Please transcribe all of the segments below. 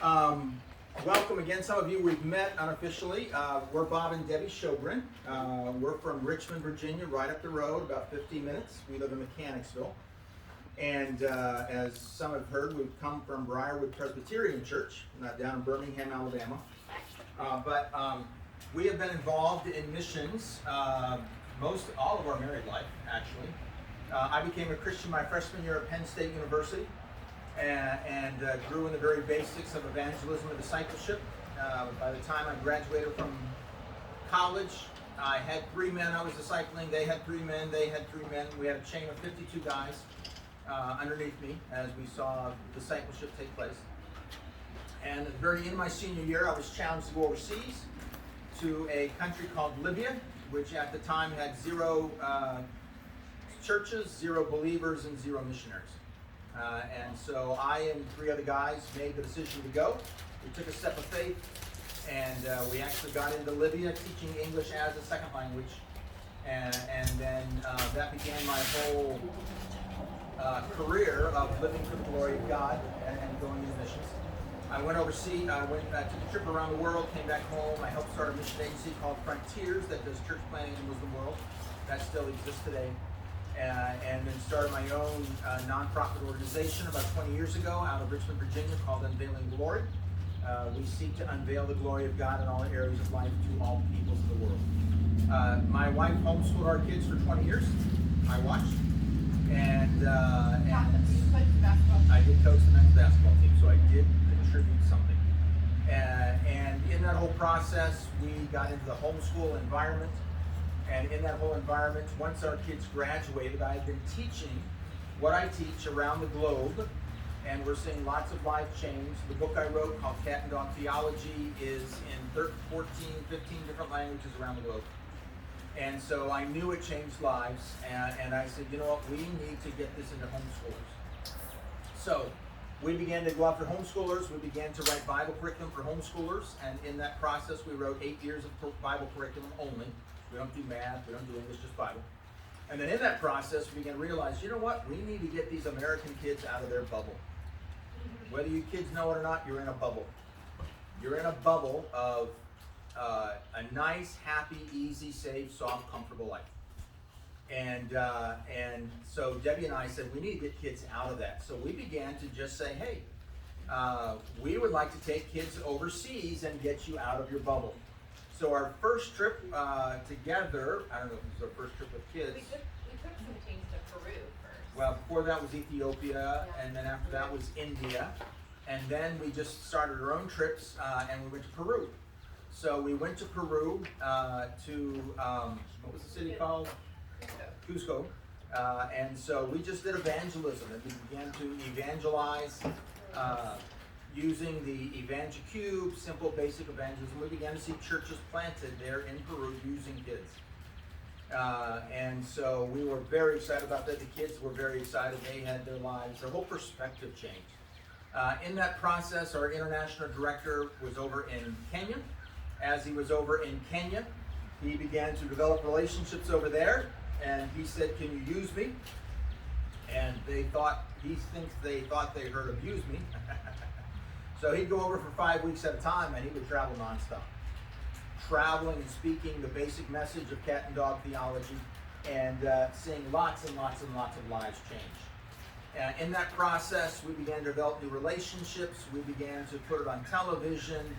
Welcome again. Some of you we've met unofficially. We're Bob and Debbie Sjogren. We're from Richmond, Virginia, right up the road, about 15 minutes. We live in Mechanicsville. And as some have heard, we've come from Briarwood Presbyterian Church, down in Birmingham, Alabama. But we have been involved in missions all of our married life, actually. I became a Christian my freshman year at Penn State University. And grew in the very basics of evangelism and discipleship. By the time I graduated from college, I had 3 men I was discipling. They had 3 men. They had 3 men. We had a chain of 52 guys underneath me as we saw discipleship take place. And at the very end of my senior year, I was challenged to go overseas to a country called Libya, which at the time had 0 churches, 0 believers, and 0 missionaries. And so I and 3 other guys made the decision to go. We took a step of faith, and we actually got into Libya teaching English as a second language. And then that began my whole career of living for the glory of God and going into missions. I went overseas. I went took a trip around the world, came back home. I helped start a mission agency called Frontiers that does church planting in the Muslim world. That still exists today. And then started my own nonprofit organization about 20 years ago out of Richmond, Virginia, called UnveilinGLORY. We seek to unveil the glory of God in all areas of life to all peoples of the world. My wife homeschooled our kids for 20 years. I watched. And I did coach the men's basketball team, so I did contribute something. And in that whole process, we got into the homeschool environment. And in that whole environment, once our kids graduated, I had been teaching what I teach around the globe, and we're seeing lots of life change. The book I wrote called Cat Dog Theology is in 14, 15 different languages around the globe. And so I knew it changed lives, and I said, you know what, we need to get this into homeschoolers. So we began to go after homeschoolers. We began to write Bible curriculum for homeschoolers, and in that process, we wrote 8 years of Bible curriculum only. We don't do math, we don't do English, just Bible. And then in that process, we began to realize, you know what? We need to get these American kids out of their bubble. Whether you kids know it or not, you're in a bubble. You're in a bubble of a nice, happy, easy, safe, soft, comfortable life. And so Debbie and I said, we need to get kids out of that. So we began to just say, hey, we would like to take kids overseas and get you out of your bubble. So our first trip together, I don't know if it was our first trip with kids. We took some teams to Peru first. Well, before that was Ethiopia, and then after that was India. And then we just started our own trips, and we went to Peru. So we went to Peru what was the city called? Cusco. And so we just did evangelism, and we began to evangelize using the EvangeCube, simple basic evangelism. We began to see churches planted there in Peru using kids. And so we were very excited about that. The kids were very excited. They had their lives, their whole perspective changed. In that process, our international director was over in Kenya. As he was over in Kenya, he began to develop relationships over there. And he said, can you use me? And he thinks they thought they heard abuse me. So he'd go over for 5 weeks at a time, and he would travel nonstop. Traveling and speaking the basic message of Cat and Dog Theology, and seeing lots and lots and lots of lives change. In that process, we began to develop new relationships. We began to put it on television.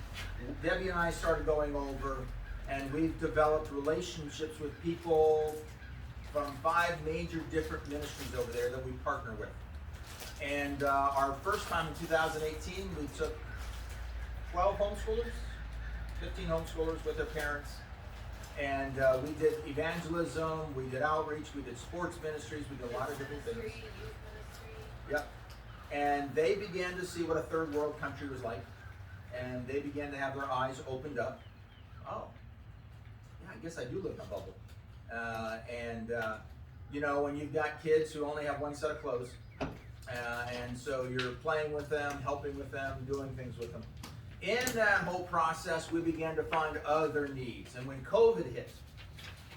Debbie and I started going over, and we've developed relationships with people from 5 major different ministries over there that we partner with. And our first time in 2018, we took 12 homeschoolers, 15 homeschoolers with their parents. And we did evangelism, we did outreach, we did sports ministries, we did a lot of different things. Yep. And they began to see what a third world country was like. And they began to have their eyes opened up. Oh, yeah, I guess I do live in a bubble. You know, when you've got kids who only have one set of clothes, and so you're playing with them, helping with them, doing things with them. In that whole process, we began to find other needs. And when COVID hit,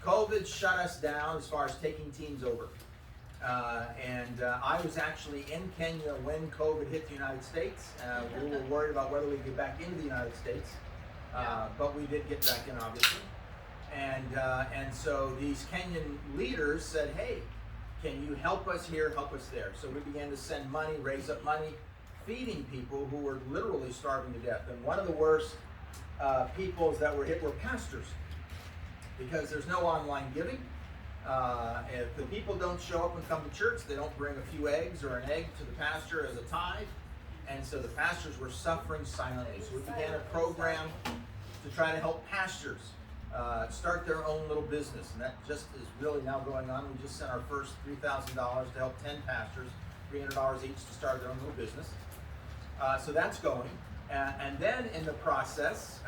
COVID shut us down as far as taking teams over. I was actually in Kenya when COVID hit the United States. We were worried about whether we could get back into the United States, but we did get back in, obviously. And so these Kenyan leaders said, hey, can you help us here, help us there? So we began to send money, raise up money, feeding people who were literally starving to death. And one of the worst peoples that were hit were pastors, because there's no online giving. If the people don't show up and come to church, they don't bring a few eggs or an egg to the pastor as a tithe. And so the pastors were suffering silently. So we began a program to try to help pastors start their own little business. And that just is really now going on. We just sent our first $3,000 to help 10 pastors, $300 each to start their own little business. So that's going. And then in the process,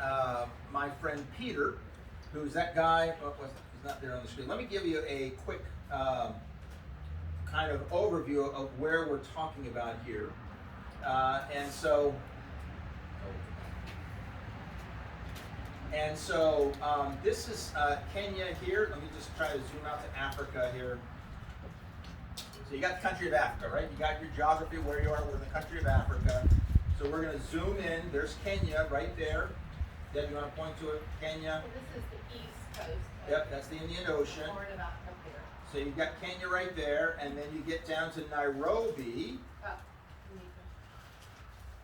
my friend Peter, who's that guy, he's not there on the screen. Let me give you a quick kind of overview of where we're talking about here. And so this is Kenya here. Let me just try to zoom out to Africa here. So you got the country of Africa, right? You got your geography where you are. We're in the country of Africa. So we're going to zoom in. There's Kenya right there. Deb, you want to point to it? Kenya. So this is the east coast. Yep, that's the Indian Ocean. Florida about up here. So you've got Kenya right there, and then you get down to Nairobi.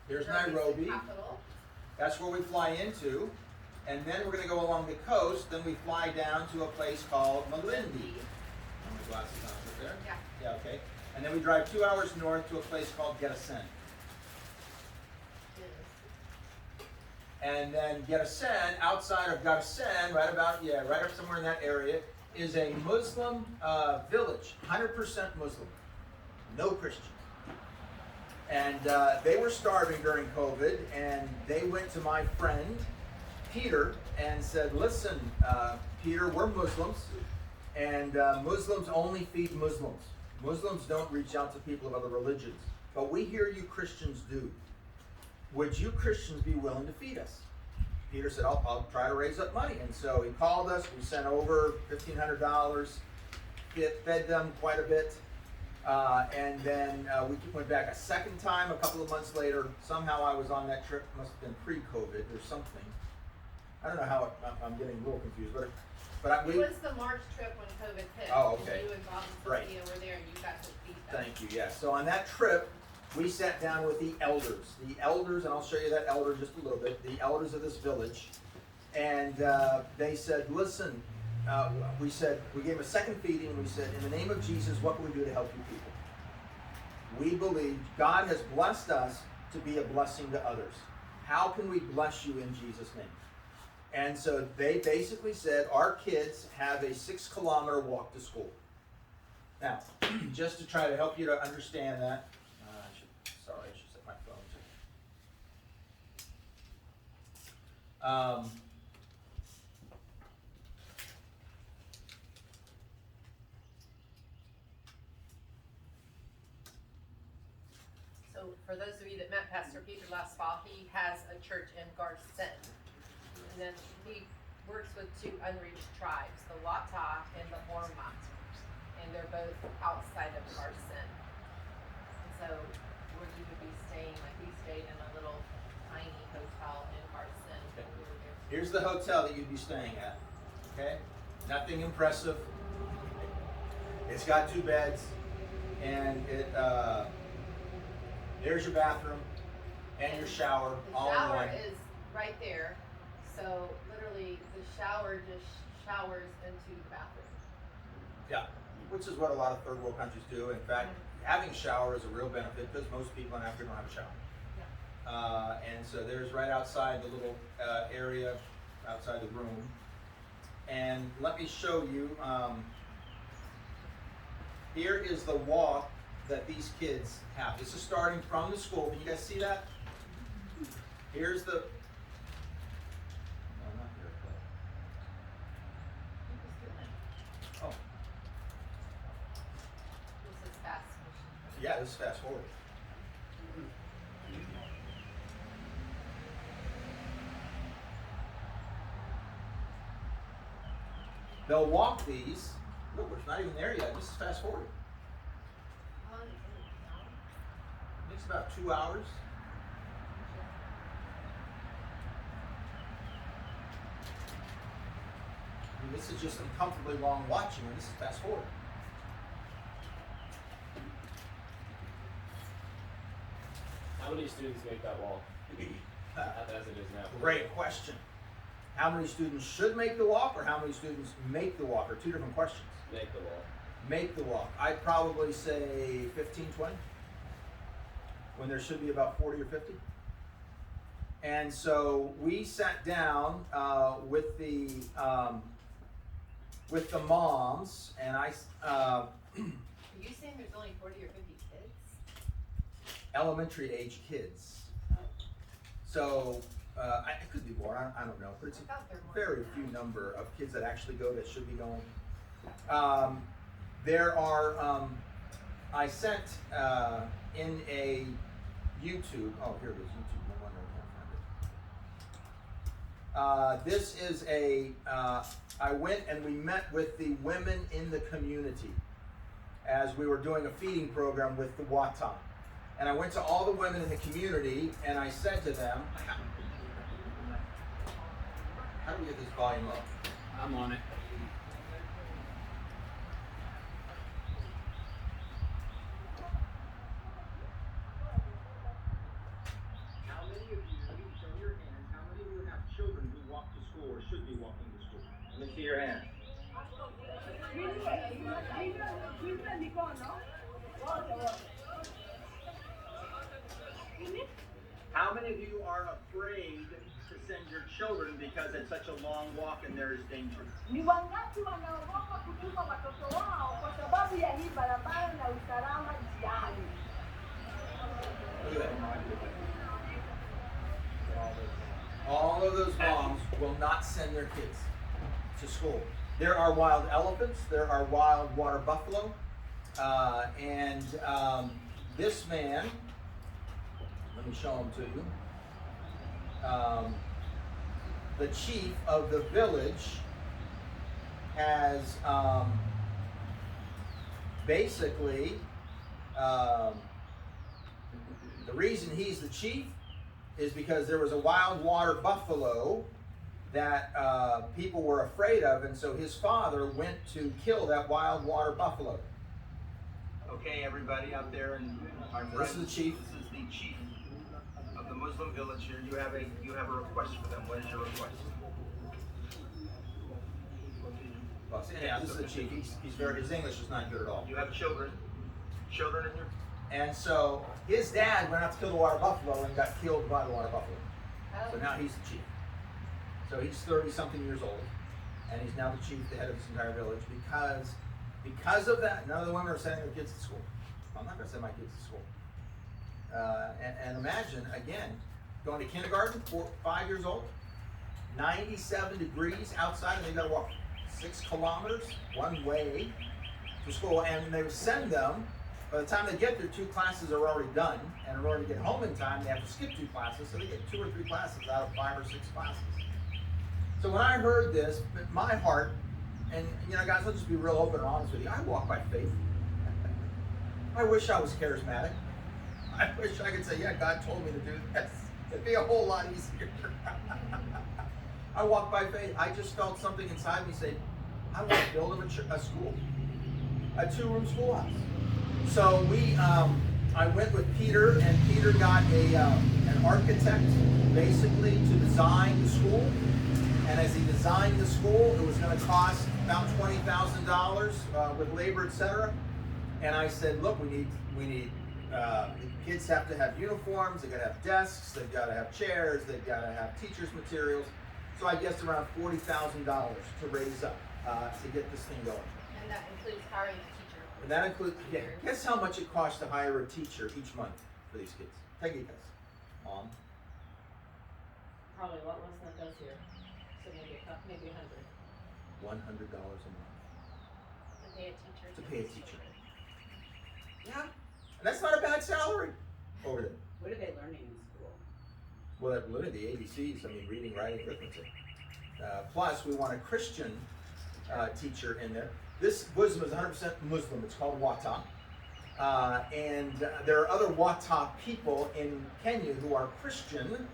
Here's Nairobi. Capital. That's where we fly into. And then we're going to go along the coast. Then we fly down to a place called Malindi. My glasses on right there? Yeah. Yeah, okay. And then we drive 2 hours north to a place called Gedesen. And then Gedesen, outside of Gedesen, right up somewhere in that area, is a Muslim village, 100% Muslim, no Christians. And they were starving during COVID, and they went to my friend Peter and said, listen, Peter, we're Muslims, and Muslims only feed Muslims. Muslims don't reach out to people of other religions, but we hear you Christians do. Would you Christians be willing to feed us? Peter said, I'll try to raise up money. And so he called us. We sent over $1,500, fed them quite a bit. And then we went back a second time a couple of months later. Somehow I was on that trip. Must have been pre-COVID or something. I don't know how I'm getting a little confused. But it was the March trip when COVID hit. Oh, okay. And you and Bob and Right. Cynthia were there and you got to feed them. Thank you, yes. So on that trip, we sat down with the elders. The elders, and I'll show you that elder just a little bit, the elders of this village. And they said, listen, we gave a second feeding, and we said, in the name of Jesus, what can we do to help you people? We believe God has blessed us to be a blessing to others. How can we bless you in Jesus' name? And so they basically said, our kids have a 6-kilometer walk to school. Now, just to try to help you to understand that, I should set my phone to. So for those of you that met Pastor Peter last fall, he has a church in Garcin. And then he works with 2 unreached tribes, the Wataa and the Orma. And they're both outside of Garcin. And so where you would be staying, like we stayed in a little tiny hotel in Garcin. Okay. We were there. Here's the hotel that you'd be staying at. Okay? Nothing impressive. It's got 2 beds, and there's your bathroom and your shower all in The one. shower is right there. So literally the shower just showers into the bathroom. Yeah, which is what a lot of third world countries do. In fact, having a shower is a real benefit because most people in Africa don't have a shower. Yeah. And so there's right outside the little area, outside the room. And let me show you, here is the walk that these kids have. This is starting from the school. Can you guys see that? Here's the, not here, but, oh, This is fast motion. yeah, this is fast forward. They'll walk these. Look, it's not even there yet. This is fast forward. takes about 2 hours. I mean, this is just uncomfortably long watching, and this is fast forward. How many students make that walk? As it is now. Great question. How many students should make the walk, or how many students make the walk, are two different questions. Make the walk. Make the walk. I'd probably say 15, 20, when there should be about 40 or 50. And so we sat down with the moms, and Are you saying there's only 40 or 50 kids? elementary age kids. So it could be more. I don't know, but it's I thought there a were more. very few number of kids that actually go that should be going. There are. I sent in a YouTube. Oh, here it is. YouTube. No wonder I can't find it. This is a. I went and we met with the women in the community as we were doing a feeding program with the Wataa. And I went to all the women in the community and I said to them, how do we get this volume up? I'm on it. How many of you, show your hands, how many of you have children who walk to school or should be walking to school? Let me see your hand. How many of you are afraid to send your children because it's such a long walk and there is danger? Ni wangapi wanaogopa kutuma watoto wao kwa sababu ya hii barabara na usalama njiani? Look at that. All of those moms will not send their kids to school. There are wild elephants, there are wild water buffalo, and this man, let me show him to you. The chief of the village has basically, the reason he's the chief is because there was a wild water buffalo that people were afraid of, and so his father went to kill that wild water buffalo. Okay, everybody out there, and this is the chief. This is the chief of the Muslim village here. You have a request for them. What is your request? Well, yeah, this is the chief. His English is not good at all. You have children in your. And so his dad went out to kill the water buffalo and got killed by the water buffalo. So now he's the chief. So he's 30-something years old, and he's now the chief, the head of this entire village, because of that. None of the women are sending their kids to school. I'm not going to send my kids to school. And imagine, again, going to kindergarten, 5 years old, 97 degrees outside, and they've got to walk 6 kilometers one way to school. And they would send them, by the time they get there, 2 classes are already done, and in order to get home in time, they have to skip 2 classes, so they get 2 or 3 classes out of 5 or 6 classes. So when I heard this, my heart, and guys, I'll just be real open and honest with you, I walk by faith. I wish I was charismatic. I wish I could say, yeah, God told me to do this. It'd be a whole lot easier. I walk by faith. I just felt something inside me say, I want to build him a school, a 2-room schoolhouse. So I went with Peter, and Peter got an architect basically to design the school. And as he designed the school, it was going to cost about $20,000 with labor, etc. And I said, look, we need the kids have to have uniforms, they've got to have desks, they've got to have chairs, they've got to have teachers' materials. So I guessed around $40,000 to raise up to get this thing going. And that includes hiring a teacher. And that includes, yeah, guess how much it costs to hire a teacher each month for these kids? Take a guess. Mom? Probably a lot less than it does here. So maybe 100. $100 a month. To pay a teacher. To pay a teacher. Yeah. And that's not a bad salary over there. What are they learning in school? Well, they're learning the ABCs, reading, writing, arithmetic. Plus, we want a Christian teacher in there. This bosom is 100% Muslim. It's called Wataa. And there are other Wataa people in Kenya who are Christian.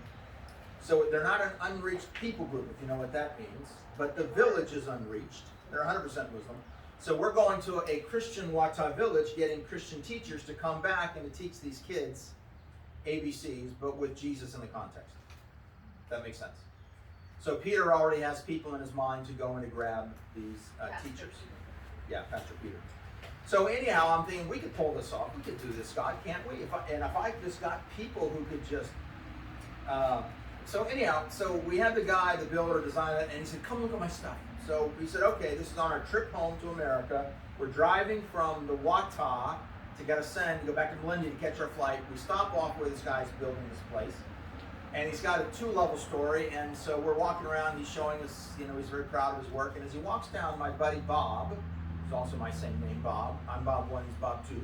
So they're not an unreached people group, if you know what that means. But the village is unreached. They're 100% Muslim. So we're going to a Christian Wataa village, getting Christian teachers to come back and to teach these kids ABCs, but with Jesus in the context. That makes sense. So Peter already has people in his mind to go and to grab these teachers. Yeah, Pastor Peter. So anyhow, I'm thinking we could pull this off. We could do this, God, can't we? If I just got people who could just... So anyhow, so we had the guy, the builder, design it, and he said, come look at my stuff. So we said, okay, this is on our trip home to America. We're driving from the Wataa to get a send, to go back to Melindy to catch our flight. We stop off where this guy's building this place. And he's got a 2-level story, and so we're walking around, he's showing us, you know, he's very proud of his work. And as he walks down, my buddy Bob, who's also my same name, Bob, I'm Bob 1, he's Bob 2,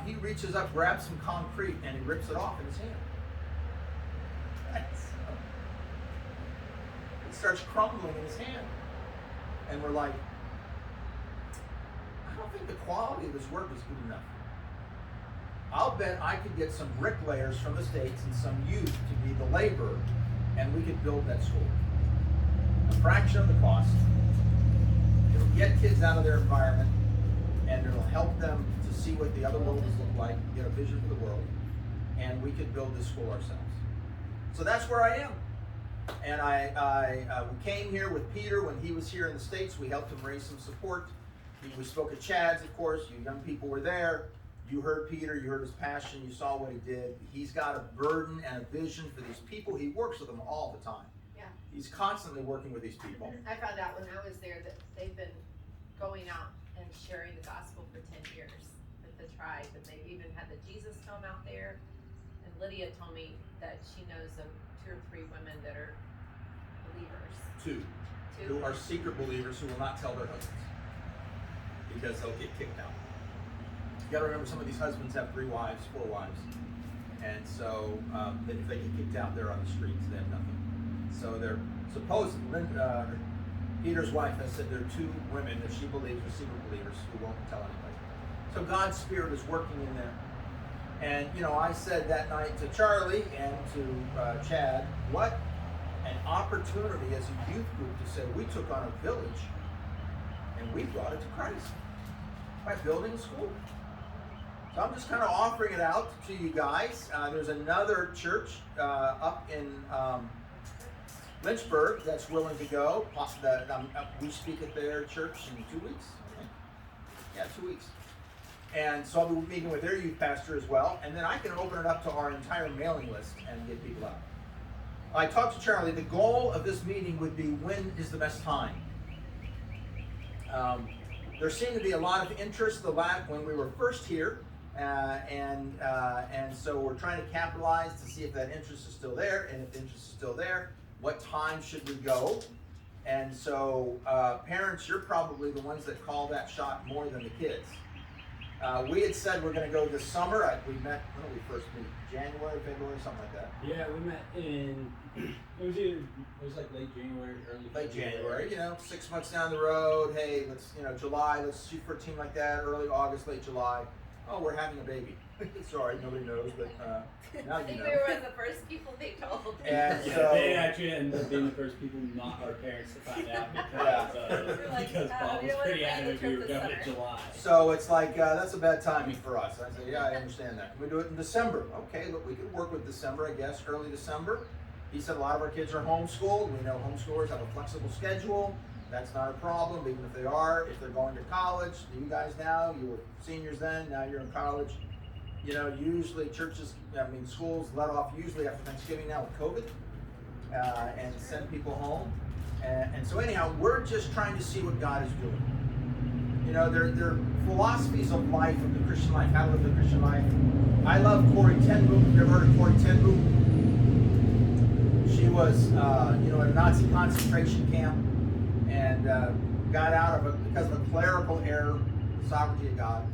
he reaches up, grabs some concrete, and he rips it off in his hand. It starts crumbling in his hand. And we're like, I don't think the quality of his work is good enough. I'll bet I could get some bricklayers from the States and some youth to be the labor, and we could build that school. A fraction of the cost. It'll get kids out of their environment, and it'll help them to see what the other world look like, get a vision for the world, and we could build this school ourselves. So that's where I am. And we came here with Peter when he was here in the States. We helped him raise some support. We spoke at Chad's, of course. You young people were there. You heard Peter. You heard his passion. You saw what he did. He's got a burden and a vision for these people. He works with them all the time. Yeah. He's constantly working with these people. I found out when I was there that they've been going out and sharing the gospel for 10 years with the tribe. And they've even had the Jesus Home out there. And Lydia told me that she knows of 2 or 3 women that are believers. 2 who are secret believers who will not tell their husbands because they'll get kicked out. You got to remember, some of these husbands have 3 wives, 4 wives, and so if they get kicked out, they're on the streets. They have nothing. So they're supposed. Peter's wife has said there are 2 women that she believes are secret believers who won't tell anybody. So God's Spirit is working in them. And, you know, I said that night to Charlie and to Chad, what an opportunity as a youth group to say we took on a village and we brought it to Christ by building a school. So I'm just kind of offering it out to you guys. There's another church up in Lynchburg that's willing to go. We speak at their church in 2 weeks. Okay. Yeah, 2 weeks. And so I'll be meeting with their youth pastor as well. And then I can open it up to our entire mailing list and get people out. I talked to Charlie. The goal of this meeting would be, when is the best time? There seemed to be a lot of interest when we were first here. And so we're trying to capitalize to see if that interest is still there. And if the interest is still there, what time should we go? And so parents, you're probably the ones that call that shot more than the kids. We had said we're going to go this summer. We met, when did we first meet? January, February, something like that. Yeah, we met in, it was like late January, early Late January, 6 months down the road. Hey, let's, July, let's shoot for a team like that. Early August, late July. Oh, we're having a baby. Sorry, nobody knows, but now I you think know. we were the first people they told. And Yeah, so, they actually ended up being the first people, not our parents, to find out We're like, because Bob we was don't pretty wanna plan the adamant we trip were this going in summer. July. So it's like, that's a bad timing for us. I say, yeah, I understand that. Can we do it in December? Okay, look, we could work with December, I guess, early December. He said a lot of our kids are homeschooled. We know homeschoolers have a flexible schedule. That's not a problem, even if they are. If they're going to college, you guys now, you were seniors then, now you're in college. Usually schools let off usually after Thanksgiving now with COVID, and send people home. And so anyhow, we're just trying to see what God is doing. There are philosophies of life, of the Christian life, how to live the Christian life. I love Corrie ten Boom. Have you ever heard of Corrie ten Boom? She was, in a Nazi concentration camp, and got out because of a clerical error, the sovereignty of God.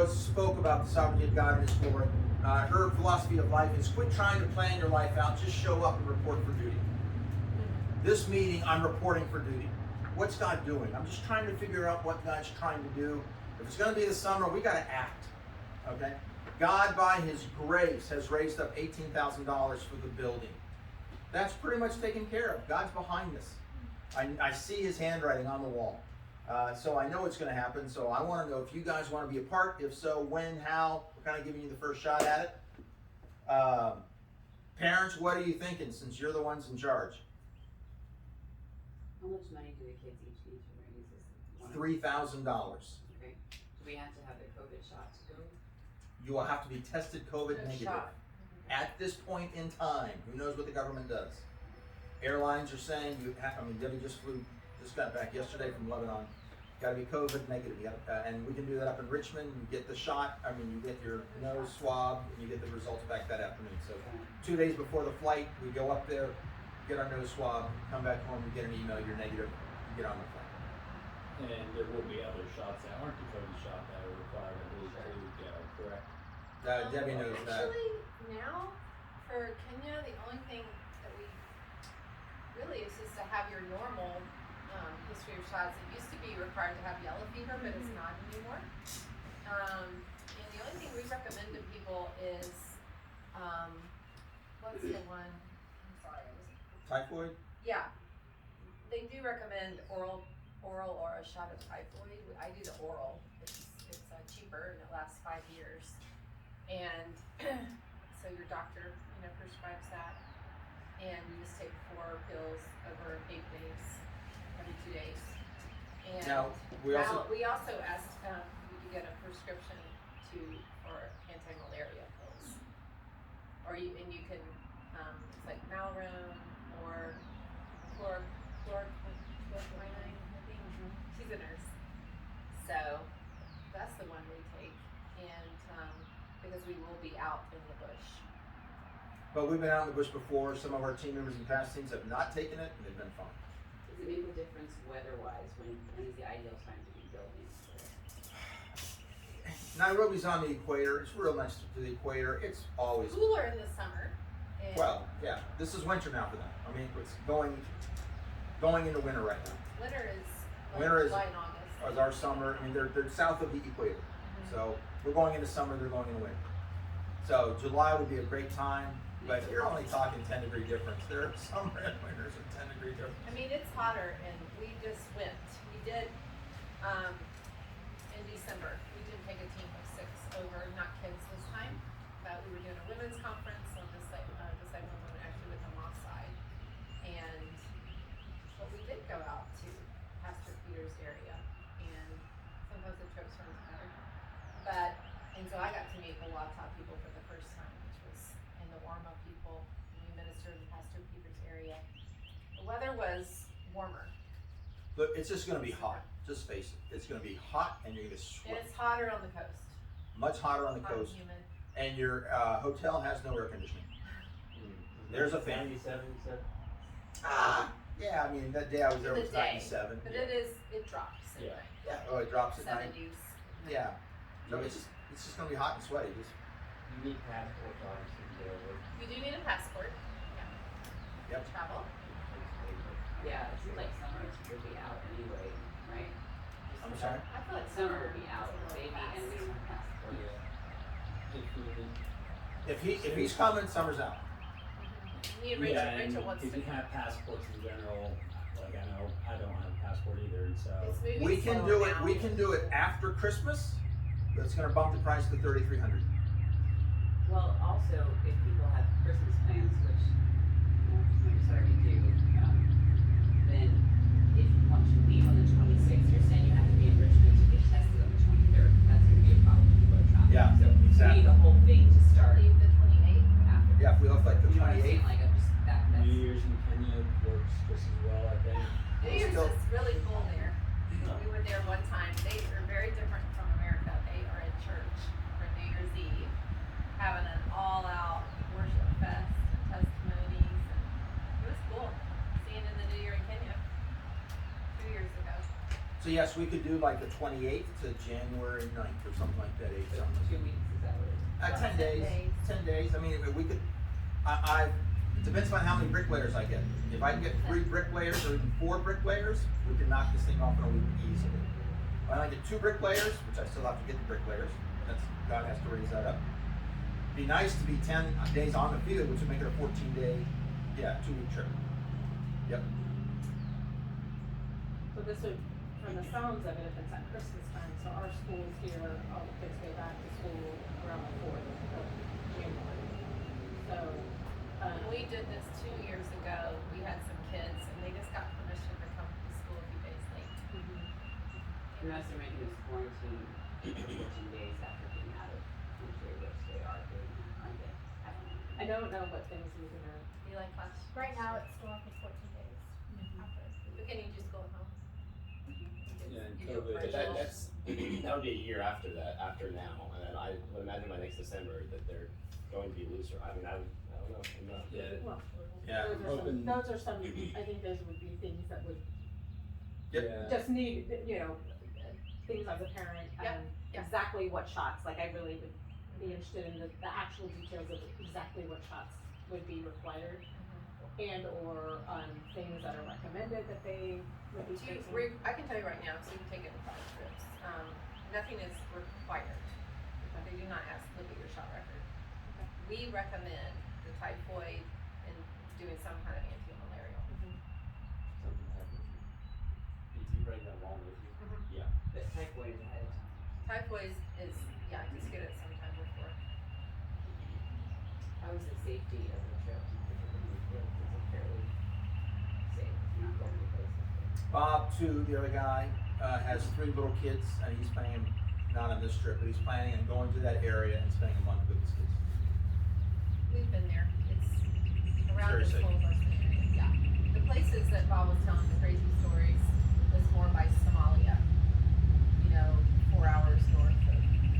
Spoke about the sovereignty of God in his glory. Her philosophy of life is quit trying to plan your life out, just show up and report for duty. This meeting, I'm reporting for duty. What's God doing? I'm just trying to figure out what God's trying to do. If it's going to be the summer, we got to act. Okay? God, by His grace, has raised up $18,000 for the building. That's pretty much taken care of. God's behind this. I see His handwriting on the wall. So I know it's going to happen. So I want to know if you guys want to be a part. If so, when, how. We're kind of giving you the first shot at it. Parents, what are you thinking since you're the ones in charge? How much money do the kids each need to raise? $3,000. Okay. Do we have to have the COVID shot to go? You will have to be tested COVID Good negative. shot. At this point in time. Who knows what the government does? Airlines are saying you have, Debbie just got back yesterday from Lebanon. Got to be COVID negative. And we can do that up in Richmond. You get the shot. You get your nose swab, and you get the results back that afternoon. So 2 days before the flight, we go up there, get our nose swab, come back home, we get an email, you're negative, you get on the flight. And there will be other shots that aren't the COVID shot that are required, I believe, to go, correct? Debbie knows that. Actually, now, for Kenya, the only thing that we really is just to have your normal history of shots. It used to be required to have yellow fever, but it's not anymore. And the only thing we recommend to people is, what's the one? I'm sorry, I was. Typhoid? Yeah, they do recommend oral or a shot of typhoid. I do the oral. It's cheaper and it lasts 5 years. And so your doctor, prescribes that, and you just take 4 pills over 8 days, every 2 days. And Now, we also asked you to get a prescription for anti-malaria pills, or you can it's like Malrone or chlorquinine, I think. She's a nurse, so that's the one we take, and because we will be out in the bush. But we've been out in the bush before. Some of our team members in past teams have not taken it, and they've been fine. Does it make a difference weather-wise? When is the ideal time to be building? Nairobi's on the equator. It's real nice to the equator. It's always Cooler in the summer. And well, yeah. This is winter now for them. It's going into winter right now. winter is Winter is- July and August. As our summer, they're south of the equator. So we're going into summer, they're going into winter. So July would be a great time, but you're only talking 10-degree difference. There are summer and winters are 10-degree difference. It's hotter, and we just went. We did in December. We did take a team of 6 over, not kids this time, but we were doing a women's conference on this side women actually with the Moss side, but we did go out to Pastor Peter's area, and sometimes the trips weren't better, and so I got to meet the Wataa people for the first time, which was, and the Warma people. We ministered in Pastor Peter's area. The weather was warmer. Look, it's just going to be hot. Just face it. It's going to be hot, and you're going to And sweat. it's hotter on the coast. Much hotter on the Hot and coast, humid. and your hotel has no air conditioning. There's a fan. 97, you said? Yeah. That day I was there In was the day. 97. But it drops at Yeah. night. Yeah. Oh, it drops at night. 70s. Yeah. So it's just going to be hot and sweaty. You need passports, obviously, to go with. You do need a passport. Yep. Travel. Yeah, it seems like summer would be out anyway, right? I'm sorry. I feel like Summer would be out, is a little maybe, fast. and we don't have passports. If he's coming, summer's out. Me and Rachel, Yeah, and Rachel wants if to you have passports in general, like I know I don't have a passport either, so. It's moving We can slow do it. now. We can do it after Christmas. But it's going to bump the price to $3,300. Well, also, if people have Christmas plans, which most already do, then if you want to leave on the 26th, you're saying you have to be in Richmond to get tested on the 23rd. That's going to be a problem for people are traveling. Yeah, So exactly. we need the whole thing to start Leave the 28th. after. Yeah, if we left like the You know what I'm saying? 28th. Like, I'm just, that's. New Year's in Kenya works just as well, I think. New Year's Still- is really cool there. We were there one time. They are very different from America. They are in church for New Year's Eve, having an all-out worship fest and testimonies. And it was cool seeing in the New Year in Kenya 2 years ago. So yes, we could do like the 28th to January 9th or something like that. 8 So something. 2 weeks, is that what it is? 10 days. 10 days. We could. It depends on how many bricklayers I get. If I can get 3 bricklayers or even 4 bricklayers, we can knock this thing off in a week easily. When I get 2 bricklayers, which I still have to get the bricklayers, That's, God has to raise that up. Be nice to be 10 days on the field, which would make it a 14-day, 2-week trip. Yep. So this would, from the sounds of it, if it's at Christmas time, so our schools here, all the kids go back to school around the 4th of January. So, When we did this 2 years ago, we had some kids and they just got permission to come to school a few days late. Unless they're making this quarantine for 14 days after getting out of country, which they are doing, aren't they? I don't know. I don't know what things we're gonna, You like class? Right now, it's still up to 14 days. After. But can you just go home? Yeah, and You do a COVID. But virtual. that's that would be a year after that, after now, and then I would imagine by next December that they're going to be looser. I mean, I don't know. I'm not. Yeah. well, Yeah. those are some, I think those would be things that would Yep. Yeah. just need, you know, things as a parent, Yep, yep. exactly what shots, like I really would be interested in the actual details of exactly what shots would be required, and or, things that are recommended that they would be taking. I can tell you right now, so you can take it in 5 trips. Nothing is required. They do not ask, look at your shot record. Okay. We recommend the typhoid and doing some kind of anti-malarial. Something happens. You bring that along with you. Yeah. But typhoid is ahead of time. Typhoid is, just get it sometime before. How is the safety of the trip? Is it fairly safe? You're not going to places. Bob, too, the other guy, has 3 little kids, and he's planning, not on this trip, but he's planning on going to that area and spending a month with his kids. We've been there. It's around Very this safe. whole Western area. Yeah. The places that Bob was telling the crazy stories was more by Somalia. 4 hours north of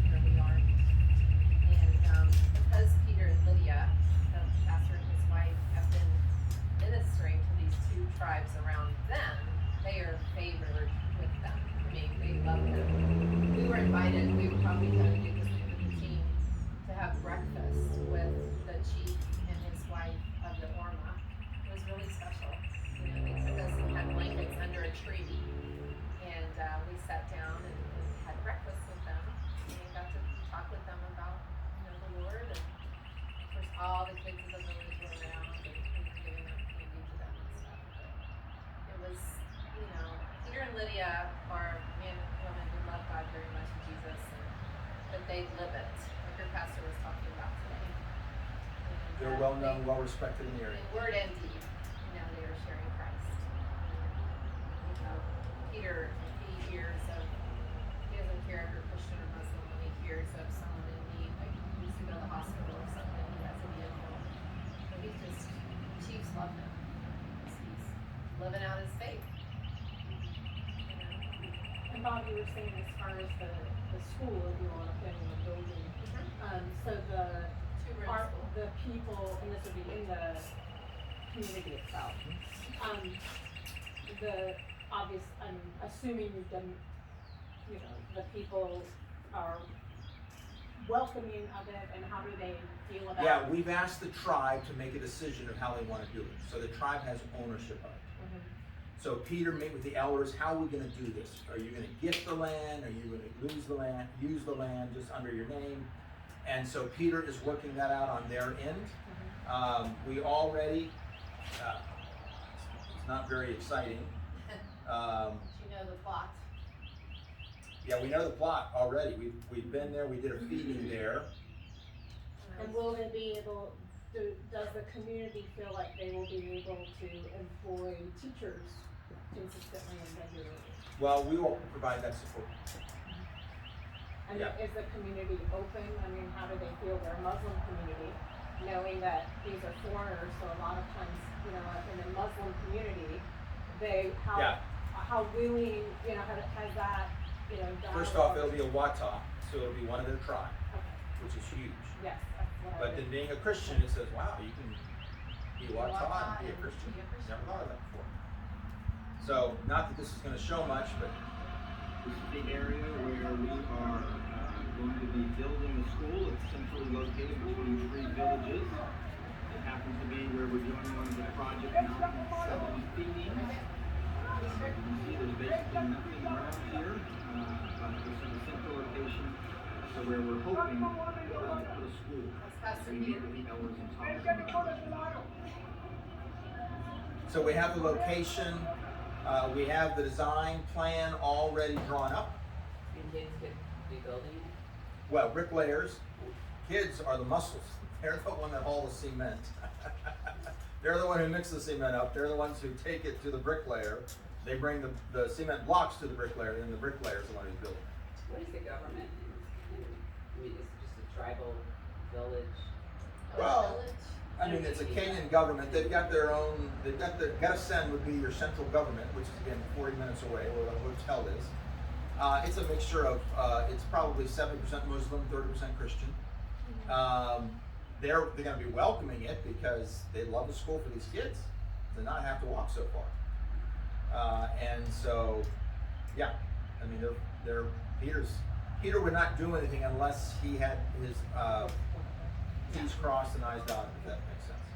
where we are. And because Peter and Lydia, the pastor and his wife, have been ministering to these 2 tribes around them, they are favored with them. I mean, they love them. We were invited, we were probably going to do this with the team, to have breakfast with the chief and his wife of the Orma. It was really special. They took us and had blankets under a tree, and we sat down and had breakfast with them, and got to talk with them about, the Lord, and of course all the kids of the village were around, and giving out candy to them and stuff. But it was, Peter and Lydia are men and women who love God very much, Jesus, but they live it, like your pastor was talking about today. And, They're well known, well respected in the area. in word and deed, they are sharing Christ. Peter, he hears of, he doesn't care if you're Christian or Muslim, when he hears of someone in need, like he needs to go to the hospital or something, he has a vehicle. But Chiefs love him. He's living out his faith. And Bob, you were saying as far as the school, if you want to put in the building, so the, 2-room are school. the people, and this would be in the community itself, I'm assuming you've done, the people are welcoming of it, and how do they feel about it? Yeah, we've asked the tribe to make a decision of how they want to do it. So the tribe has ownership of it. So Peter met with the elders, how are we going to do this? Are you going to gift the land? Are you going to lose the land, use the land just under your name? And so Peter is working that out on their end. We already, it's not very exciting. The plot. Yeah, we know the plot already. We've been there, we did a feeding there. And will they be able, does the community feel like they will be able to employ teachers consistently and regularly? Well, we will provide that support. And Yeah. is the community open? I mean, how do they feel? They're a Muslim community, knowing that these are foreigners, so a lot of times, in the Muslim community, how willing, has that, First off, it'll be a Wataa, so it'll be one of their tribe, Okay, which is huge. yes, that's what I But then being a Christian, it says, wow, you can be Wataa and be a Christian. Never thought of that before. So, not that this is going to show much, but This is the area where we are going to be building the school. It's centrally located between 3 villages. It happens to be where we're doing one of the Project Mountain 7 feedings. You can see there's basically nothing around here. This is the central location. So to where we're hoping to put a school. Pastor We meet Peter. with the elders and talk about it. So we have the location, we have the design plan already drawn up. And kids could be building it. Well, bricklayers, kids are the muscles. They're the one that haul the cement. They're the one who mixes the cement up. They're the ones who take it to the bricklayer. They bring the cement blocks to the bricklayer, and the bricklayer is the one who's building it. What is the government I mean, is it just a tribal village? Well, I mean, it's a Kenyan government. They've got their own. They've got the Garrison would be your central government, which is again 40 minutes away, where the hotel is. It's a mixture of. It's probably 70% Muslim, 30% Christian. They're going to be welcoming it because they love the school for these kids to not have to walk so far. And so, yeah, I mean, Peter would not do anything unless he had his T's crossed and I's dotted, if that makes sense.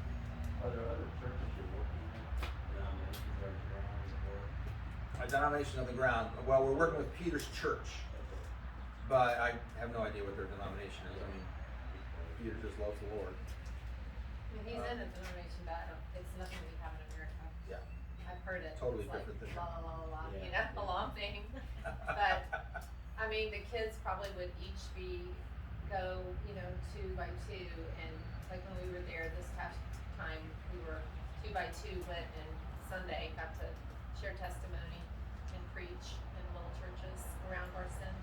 Are there other churches you're working with? Denominations or A denomination on the ground. Well, we're working with Peter's church, but I have no idea what their denomination is. I mean, Peter just loves the Lord. I mean, he's in a denomination, but it's nothing we have in America. Yeah. I've heard it. Totally It's like different than- la la la la, you Yeah. know, a long thing. But I mean, the kids probably would each go, 2 by 2, and like when we were there this past time, we were 2 by 2 went and Sunday got to share testimony and preach in little churches around Garson.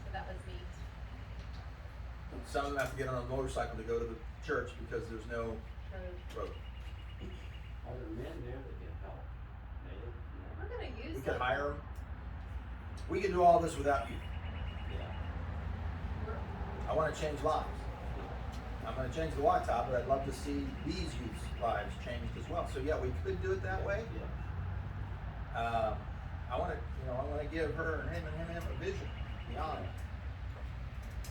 So that was neat. Some of them have to get on a motorcycle to go to the church because there's no road. are there men there that can help? Native? We're gonna use We could them. hire them. We could do all this without you. Yeah. I want to change lives. I'm going to change the Wataa, but I'd love to see these youth's lives changed as well. So yeah, we could do it that way. Yeah. I want to give her and him a vision beyond.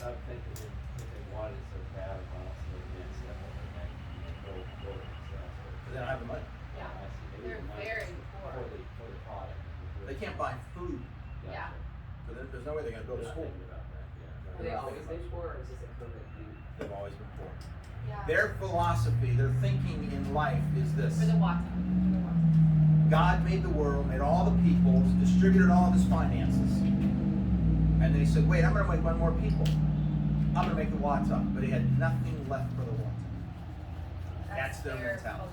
I'm thinking if they wanted so bad about so they can't step up and go for it themselves. Because they don't have the money. Yeah. I see. They They're need money very poor. For the product. They can't buy food. Yeah. So there's no way they're going to go to They're not school. thinking about that, yeah. Have they always been poor, or is this a COVID thing? They've always been poor. Yeah. Their philosophy, their thinking in life is this. For the Wataa. God made the world, made all the peoples, distributed all of his finances. And they said, wait, I'm going to make one more people. I'm going to make the Wataa. But he had nothing left for the Wataa. That's their mentality.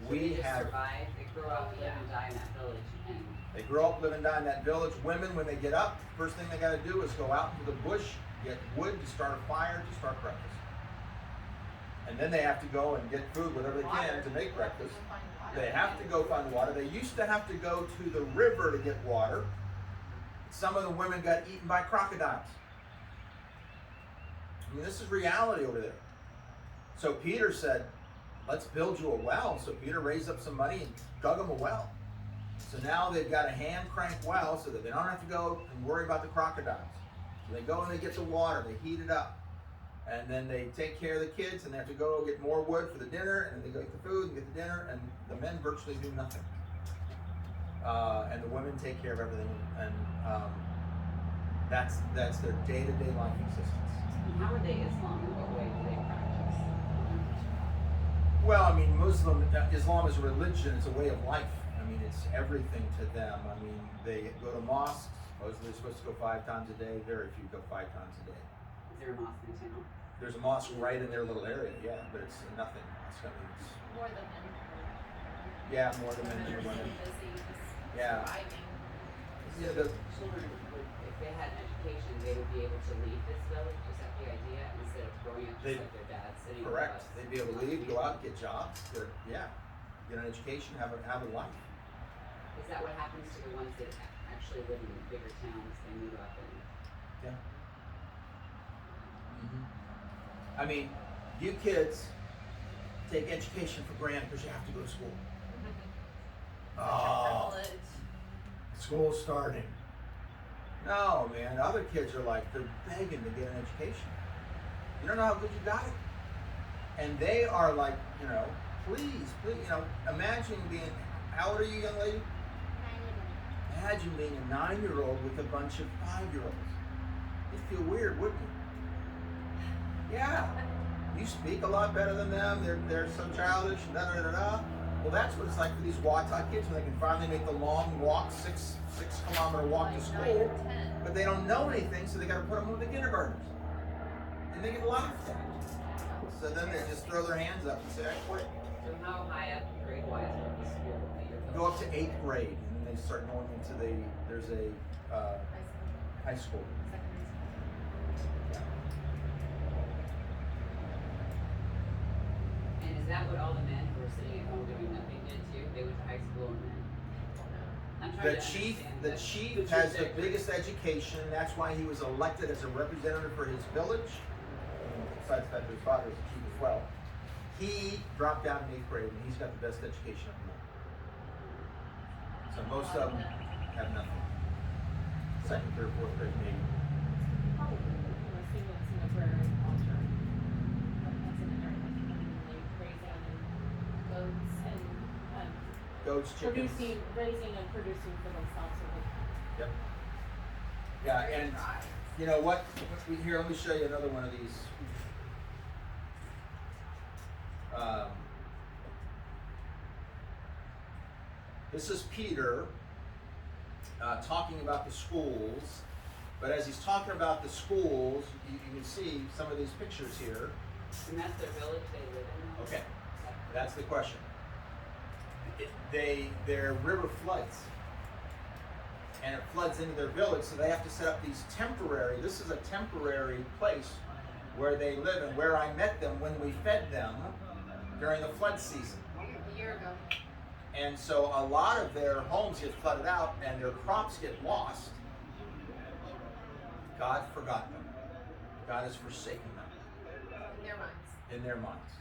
So We they just have, survive, they grow up, Oh, live yeah. and die in that village, and they grow up, live and die in that village. Women, when they get up, first thing they got to do is go out into the bush, get wood to start a fire, to start breakfast. And then they have to go and get food, whatever they can, to make breakfast. They have to go find water. They used to have to go to the river to get water. Some of the women got eaten by crocodiles. I mean, this is reality over there. So Peter said, let's build you a well. So Peter raised up some money and dug them a well. So now they've got a hand crank well so that they don't have to go and worry about the crocodiles. So they go and they get the water, they heat it up. And then they take care of the kids, and they have to go get more wood for the dinner, and then they go get the food and get the dinner, and the men virtually do nothing. And the women take care of everything, and that's their day-to-day life existence. how are they Islam, in what way do they practice? Well, I mean, Islam is a religion, it's a way of life. I mean, it's everything to them. I mean, they go to mosques, supposedly they're supposed to go 5 times a day, very few go 5 times a day. Is there a mosque in town? There's a mosque right in their little area, yeah, but it's nothing. It's, I mean, it's, More than men. yeah, more than men Women and are so women. busy just Yeah. surviving. Yeah, the, Children would, if they had an education, they would be able to leave this village, is that the idea, instead of growing up just like their dad sitting on the correct. bus? They'd be able to leave, go out, get jobs. Yeah, get an education, have a life. Is that what happens to the ones that actually live in bigger towns, they move up and? Yeah. I mean, you kids take education for granted because you have to go to school. Oh, Privilege. school's starting. No, man, other kids are like, they're begging to get an education. You don't know how good you got it. And they are like, please, imagine being, how old are you, young lady? 9 years. Imagine being a 9-year-old with a bunch of 5-year-olds. You'd feel weird, wouldn't you? Yeah. You speak a lot better than them. They're so childish. Da da da da. Well, that's what it's like for these Wataa kids when they can finally make the long walk, six kilometer walk to Like school, 9 or 10. but they don't know anything, so they got to put them with the kindergartners, and they get laughed at. So then they just throw their hands up and say, "I quit." So how high up grade-wise are the school that you're Go up to 8th grade, and then they start going into there's a high school. And is that what all the men who were sitting at home doing nothing did too? They went to high school and then? I'm trying The to chief understand has the biggest education. That's why he was elected as a representative for his village. Besides the fact that his father was a chief as well. He dropped out in 8th grade, and he's got the best education of them all. So most of them have nothing. 2nd, 3rd, 4th grade maybe. Probably, unless he lives in a prairie culture. That's in an area, and they raise them and goats and, Goats, chickens. raising and producing for themselves, so they Yep. Yeah, and you know what? Here, let me show you another one of these. This is Peter talking about the schools, but as he's talking about the schools, you can see some of these pictures here. And that's their village they live in? Okay, that's the question. Their river floods, and it floods into their village, so they have to set up these temporary. This is a temporary place where they live, and where I met them when we fed them during the flood season. A year ago. And so a lot of their homes get flooded out, and their crops get lost. God forgot them. God has forsaken them In their minds. in their minds.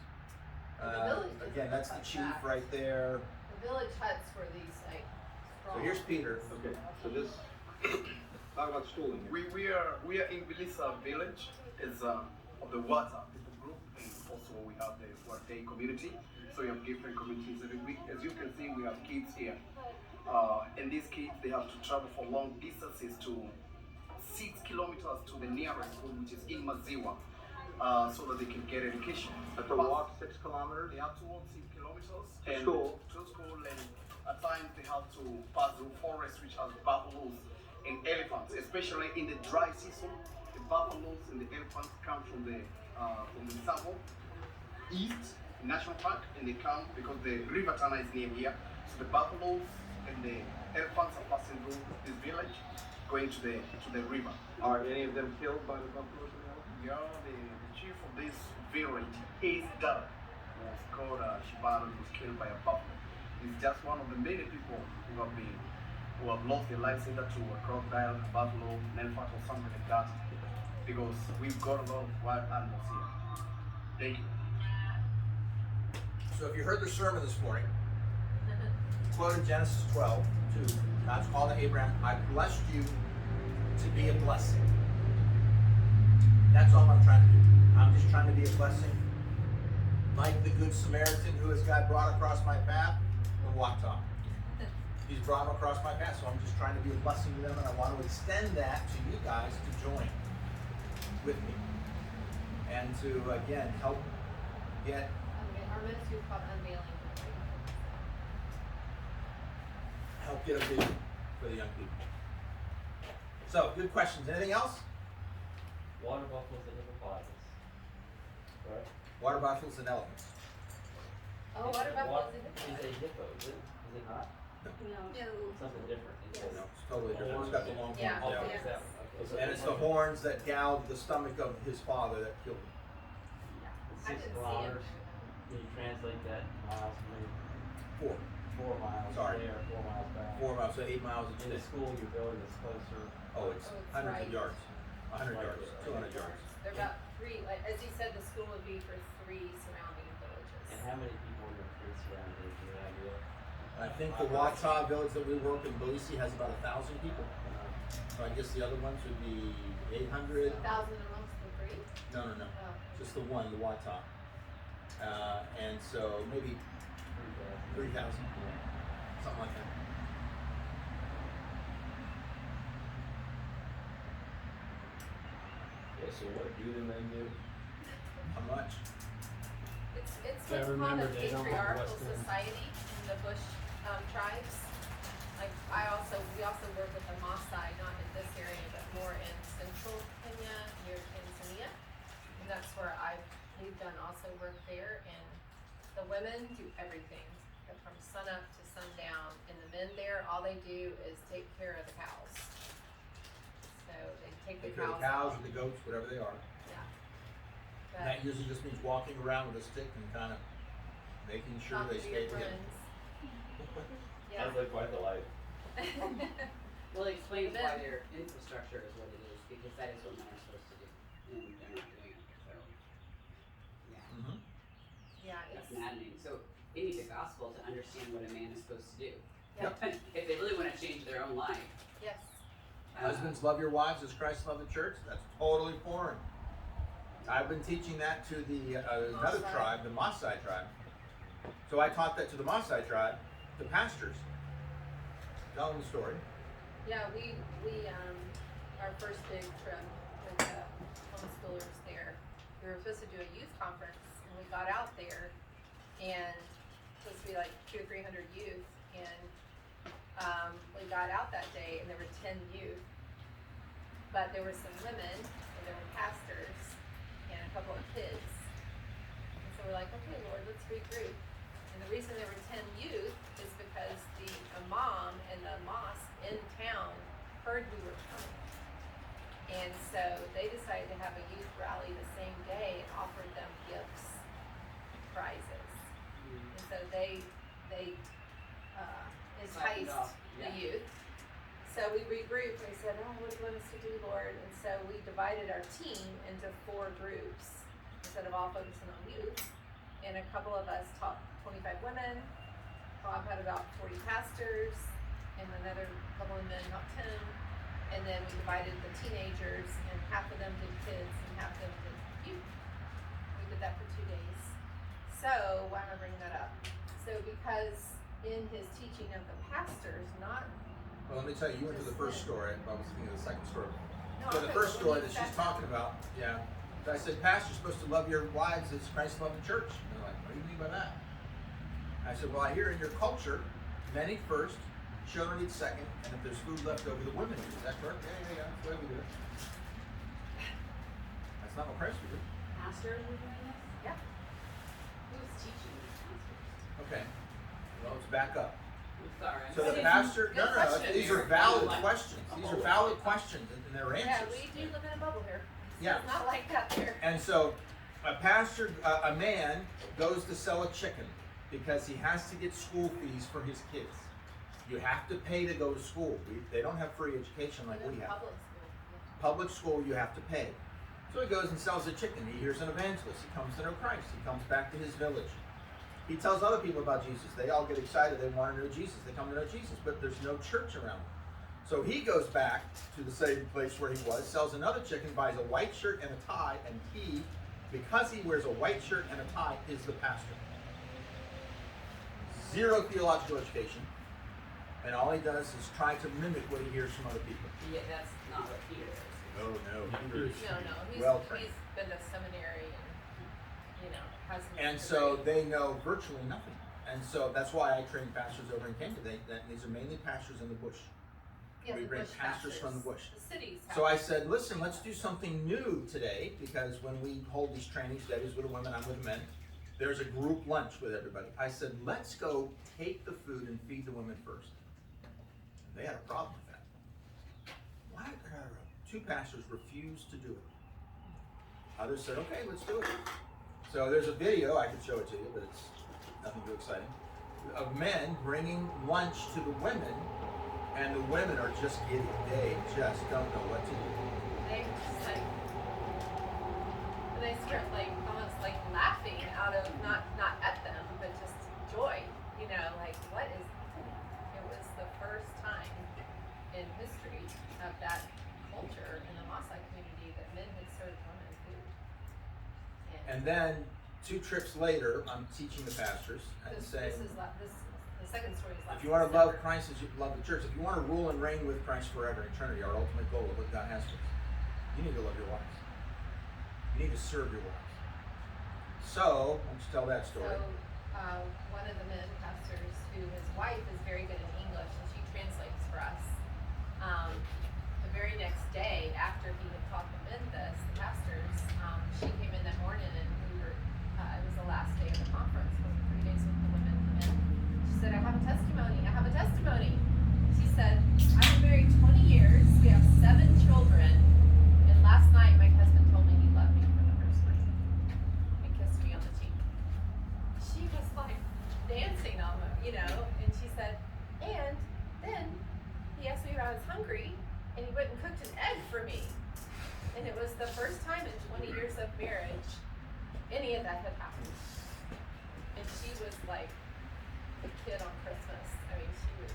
The village doesn't Again, that's the like chief that. right there. The village huts for these like So strong. here's Peter. Okay, so this, talk about schooling. We are in Bilisa village, is of the Wataa people group, and also we have the Wataa community. So we have different communities every week. As you can see, we have kids here, and these kids they have to travel for long distances to 6 kilometers to the nearest school, which is in Maziwa, so that they can get education. Have to walk 6 kilometers They have to walk 6 kilometers to school. and at times they have to pass through forests which has buffaloes and elephants, especially in the dry season. The buffaloes and the elephants come from the Savo East National Park, and they come because the river Tana is near here. So the buffaloes and the elephants are passing through this village, going to the river. Are any of them killed by the buffaloes and elephants? Yeah, the chief of this village, his dad was called Sjogren, was killed by a buffalo. He's just one of the many people who have lost their lives either to a crocodile, a buffalo, an elephant, or something like that. Because we've got a lot of wild animals here. Thank you. So if you heard the sermon this morning, quoted Genesis 12:2, God's call to Abraham, I blessed you to be a blessing. That's all I'm trying to do. I'm just trying to be a blessing. Like the Good Samaritan who has God brought across my path, the Wataa. He's brought him across my path, so I'm just trying to be a blessing to them, and I want to extend that to you guys to join with me. And to, again, help get Our ministry is called Unveiling a vision for the young people. So, good questions. Anything else? Water buffaloes and hippopotamus. Right? Water buffaloes and elephants. Oh, what about What what's in is a hippo? Is it not? Something different. It's No, it's totally different. It's got the long Yeah. horns. Oh, Yeah. is that one? Okay, so And it's the horns that gouged the stomach of his father that killed him. It's I 6 didn't see kilometers. Can you translate that in miles? Maybe 4 miles Sorry. there, 4 miles back. 4 miles, so 8 miles each In the day. school you're building is closer. Oh, it's Oh, it's hundreds right. of yards. 100 yards, 200 yards. They're about 3, like, as you said, the school would be for 3 surrounding villages. And how many people in the 3 surrounding? Do you have an idea? I think the Wataa village that we work in, Belize, has about 1,000 people. So I guess the other ones would be 800. 1,000 amongst the 3? No, no, no. Oh. Just the one, the Wataa. And so maybe 3,000. Something like that. so what do the men do? How much? It's Yeah, what's called remember, a they don't have patriarchal Western. society in the Bush tribes. Like we also work with the Maasai, not in this area, but more in central Kenya, near Tanzania. And that's where we've done also work there, and the women do everything from sunup to sundown, and the men there, all they do is take care of the cows. So they take the Take care of cows the cows out. or the goats, whatever they are. Yeah. And that usually just means walking around with a stick and kind of making sure Talk they to stay your together. friends. Yeah. Sounds like quite the life. Well, it explains Then- why their infrastructure is what it is, because that is what men are supposed to do, and they're not doing it, so. Yeah, Mhm. Yeah, that's it's, maddening, so they need the gospel to understand what a man is supposed to do. yeah, If they really wanna change their own life. yes. Husbands, love your wives as Christ loved the church. That's totally foreign. I've been teaching that to the another Maasai. tribe, the Maasai tribe. So I taught that to the Maasai tribe, the pastors. Tell them the story. Yeah, we our first big trip with the homeschoolers there, we were supposed to do a youth conference, and we got out there, and supposed to be like 200 or 300 youth, and we got out that day, and there were 10 youth, but there were some women, and there were pastors, and a couple of kids, and so we're like, okay, Lord, let's regroup. And the reason there were 10 youth is because the imam and the mosque in town heard we were coming. And so they decided to have a youth rally the same day and offered them gifts, prizes. And so they Siphoned enticed off, the yeah. youth. So we regrouped and we said, oh, what do you want us to do, Lord? And so we divided our team into 4 groups instead of all focusing on youth. And a couple of us taught 25 women. Bob had about 40 pastors, and another couple of men taught 10. And then we divided the teenagers, and half of them did kids and half of them did youth. We did that for 2 days. So why am I bringing that up? So because in his teaching of the pastors, not Well, let me tell you, you went to the first story. I was thinking of the second story. no, So the okay, first when story you that she's sat talking about, yeah. I said, Pastor, you're supposed to love your wives as Christ loved the church. And they're like, what do you mean by that? I said, well, I hear in your culture, men eat first, children eat second, and if there's food left over, the women eat. Is that correct? Yeah. That's the way we do it. That's not what Christ would do. Pastors were doing this? Yeah. Who's teaching these pastors? Okay. Well, let's back up. I'm sorry. So the Good pastor, no, question. these are valid questions. These are valid questions, and they're Yeah, answers. we do live in a bubble here. Yeah. It's not like that there. And so, a pastor, a man goes to sell a chicken because he has to get school fees for his kids. You have to pay to go to school. They don't have free education like we have. Public school. Yeah. Public school, you have to pay. So he goes and sells a chicken. He hears an evangelist. He comes to know Christ. He comes back to his village. He tells other people about Jesus. They all get excited. They want to know Jesus. They come to know Jesus, but there's no church around them. So he goes back to the same place where he was, sells another chicken, buys a white shirt and a tie, and he, because he wears a white shirt and a tie, is the pastor. Zero theological education, and all he does is try to mimic what he hears from other people. Yeah, that's not what Peter is. No, Peter is No, well trained. he's been to seminary and, has some And so degree. they know virtually nothing. And so that's why I train pastors over in Kenya. These are mainly pastors in the bush. Yeah, we the bring bush pastors from the bush. The cities have. So I said, listen, let's do something new today, because when we hold these trainings, Debbie's with the women, I'm with the men, there's a group lunch with everybody. I said, let's go take the food and feed the women first. They had a problem with that. Why? 2 pastors refused to do it. Others said, okay, let's do it. So there's a video, I could show it to you, but it's nothing too exciting, of men bringing lunch to the women, and the women are just giddy. They just don't know what to do. They just they start almost laughing out of not at them, but just joy. What is? It was the first time in history of that culture in the Maasai community that men had served women food. And then 2 trips later, I'm teaching the pastors and saying, The second story is last if you want to love December. Christ as you love the church, if you want to rule and reign with Christ forever in eternity, our ultimate goal of what God has for us, you need to love your wives. You need to serve your wives. So, why don't you tell that story? So, one of the men pastors, who his wife is very good in English, and she translates for us. The very next day, after he had taught the men this, the pastors, she came in that morning, and we were. It was the last day of the conference, for 3 days with the women come in. She said, "I have a testimony. I have a testimony." She said, "I've been married 20 years. We have 7 children, and last night my husband told me he loved me for the first time and kissed me on the cheek." She was like dancing on them, you know, and she said, and then he asked me if I was hungry, and he went and cooked an egg for me. And it was the first time in 20 years of marriage any of that had happened. And she was like a kid on Christmas. I mean, she was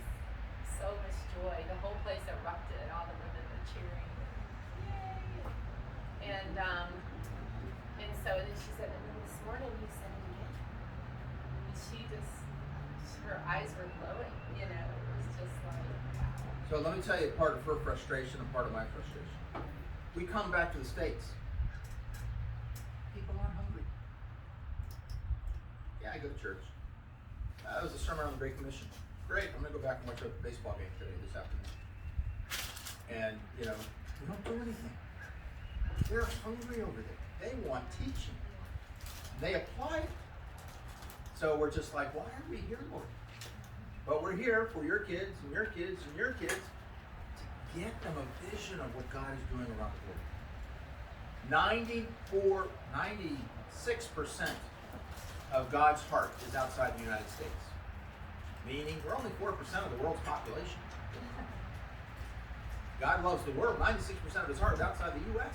so much joy. The whole place erupted. All the women were cheering. Yay! And so then she said, and then this morning he said it again. And she just, her eyes were glowing, you know. It was just like, wow. So let me tell you part of her frustration and part of my frustration. We come back to the States. People aren't hungry. Yeah, I go to church. That was a sermon on the Great Commission. Great, I'm going to go back and watch a baseball game today, this afternoon. And, you know, we don't do anything. They're hungry over there. They want teaching. They apply it. So we're just like, why are we here, Lord? But we're here for your kids and your kids and your kids to get them a vision of what God is doing around the world. 96% of God's heart is outside the United States. Meaning we're only 4% of the world's population. God loves the world. 96% of his heart is outside the U.S.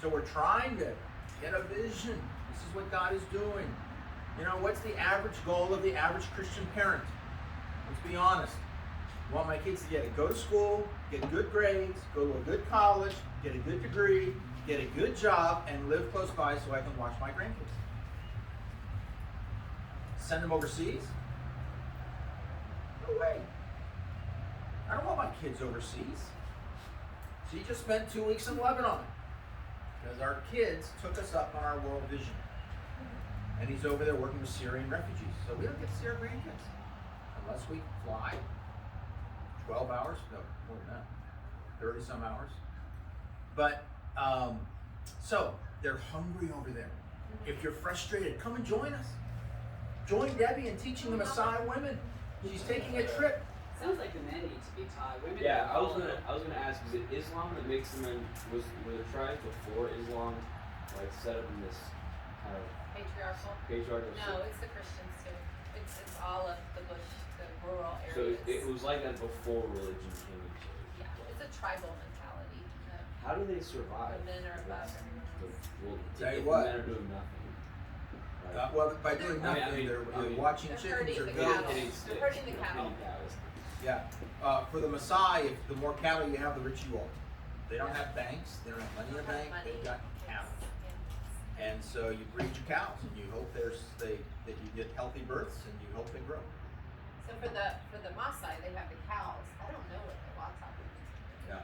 So we're trying to get a vision. This is what God is doing. You know, what's the average goal of the average Christian parent? Let's be honest. I want my kids to go to school, get good grades, go to a good college, get a good degree, get a good job, and live close by so I can watch my grandkids. Send them overseas? No way. I don't want my kids overseas. She just spent 2 weeks in Lebanon because our kids took us up on our world vision. And he's over there working with Syrian refugees. So we don't get to see our grandkids unless we fly 12 hours, no, more than that, 30 some hours. But, so they're hungry over there. If you're frustrated, come and join us. Join Debby in teaching the Messiah women. She's taking a trip. Sounds like the men need to be taught. Women. Yeah, I was gonna ask, is it Islam that makes them were the tribes before Islam like set up in this kind of Patriarchal? No, it's the Christians too. It's all of the bush, the rural areas. So it was like that before religion came into it. Yeah, it's a tribal mentality. How do they survive? The men are above everyone else. Tell you the what. men are doing nothing. Well, by doing nothing, they're watching chickens or goats. They're herding the cattle. Yeah. For the Maasai, if the more cattle you have, the richer you are. They don't have banks. They don't have money in a bank. They've got cattle. And so you breed your cows, and you hope that you get healthy births, and you hope they grow. So for the Maasai, they have the cows. I don't know what the Wataa do. Yeah,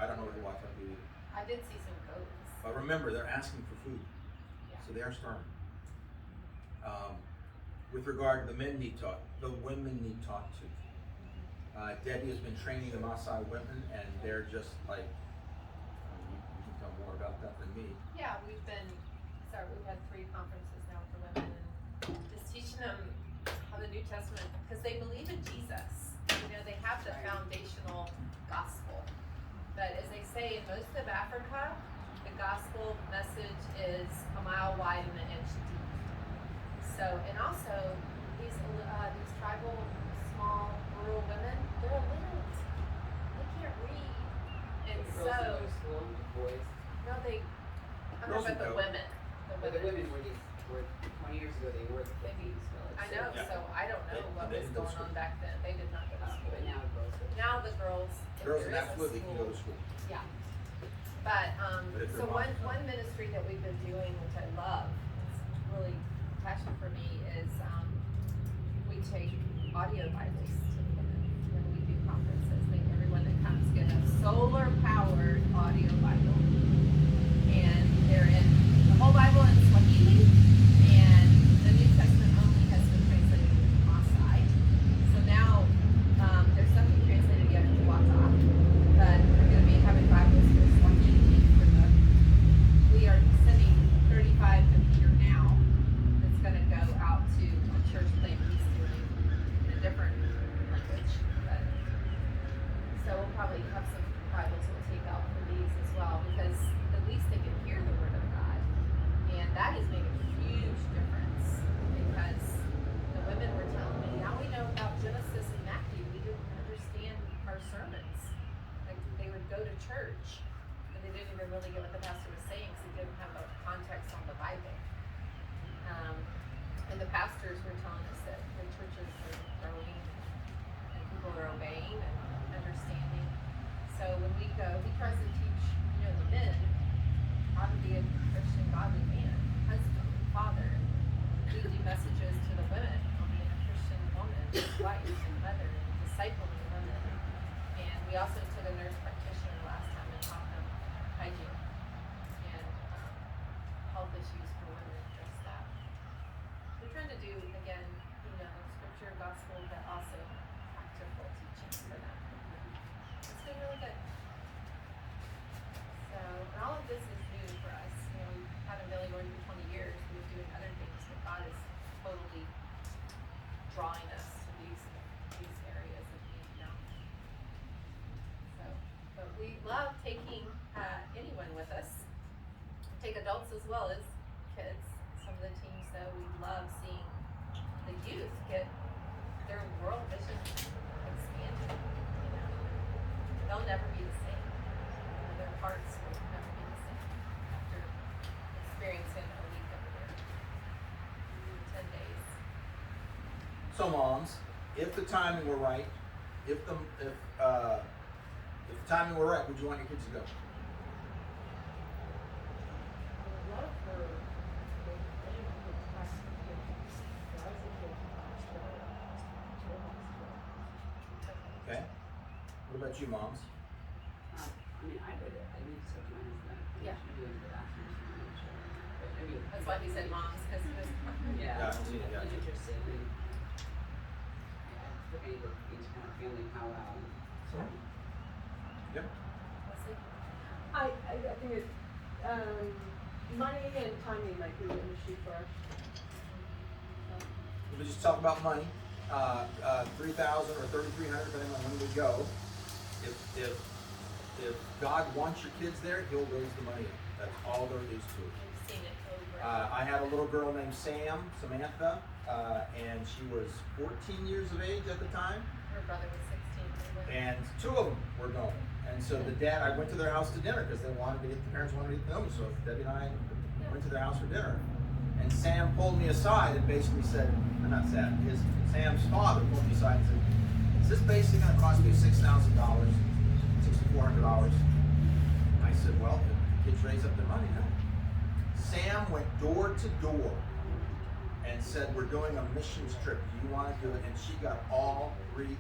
I don't know what the Wataa do either. I did see some goats. But remember, they're asking for food, so they are starving. With regard to the men need taught, the women need taught too. Debby has been training the Maasai women, and they're just like, you can tell more about that than me. Yeah, we've had 3 conferences now for women, and just teaching them how the New Testament, because they believe in Jesus. You know, they have the foundational gospel. But as they say, in most of Africa, the gospel message is a mile wide and an inch deep. So, and also, these tribal, small, rural women, they're illiterate. They can't read. And so, no, they, I'm talking about the women. But the women were 20 years ago, they were the babies. I know, so I don't know what was going on back then. They did not go to school. But now girls go. Now the girls, if Girls there is a absolutely can go to school. Yeah. But, if so they're moms, one ministry that we've been doing, which I love, it's really passion for me, is we take audio Bibles to the women when we do conferences. Everyone that comes get a solar powered audio Bible. And whole Bible in Swahili, and the New Testament only has been translated into Maasai. So now there's nothing translated yet into Wataa, but we're going to be having Bibles for Swahili. We are sending 35 to Peter now. That's going to go out to a church plant he's doing in a different language. But, so we'll probably have some Bibles we'll take out for these as well, because at least they can hear the Word of God. And that has made a huge difference, because the women were telling me, now we know about Genesis and Matthew, we didn't understand our sermons. Like, they would go to church, but they didn't even really get what the pastor was saying, because they didn't have a context on the Bible. And the pastors were telling us that the churches are growing, and people are obeying and understanding. So when we go, he tries to teach, the men how to be a Christian godly man, husband, father. We do messages to the women on being a Christian woman, wife, and mother, and discipling women. And we also took a nurse practitioner last time and taught them hygiene and health issues for women, just that. We're trying to do, again, scripture, gospel, but also practical teaching for them. It's been really good. So, and all of this is new for us. We've had UnveilinGLORY for 20 years. We were doing other things, but God is totally drawing us to these areas of being known. So, but we love taking anyone with us. We take adults as well as kids. Some of the teams, though, we love seeing the youth get their world vision expanded. They'll never be the same. Their hearts will never be the same after experiencing a week over there. 10 days. So moms, if the timing were right, if the timing were right, would you want your kids to go? Okay. What about you, moms? I need to take my husband. Yeah. Doing the bathrooms to make sure. But That's why he said moms, because he was. Yeah. Yeah, I see it, yeah. I'm interested in, looking at each kind of family powwow. So, Yep. Leslie? I think it, money and timing might be an issue for us. We just talk about money. 3,000 or 3,300, depending on when we go. If God wants your kids there, He'll raise the money. That's all there is to it. I've seen it over. I had a little girl named Samantha, and she was 14 years of age at the time. Her brother was 16. And two of them were going. And so I went to their house to dinner because the parents wanted to get to know me. So Debbie and I went to their house for dinner. And Sam pulled me aside and basically said, Sam's father pulled me aside and said, is this basically going to cost me $6,000, $6,400? I said, well, if the kids raise up their money, no. Sam went door to door and said, we're doing a missions trip. Do you want to do it? And she got all $3,000.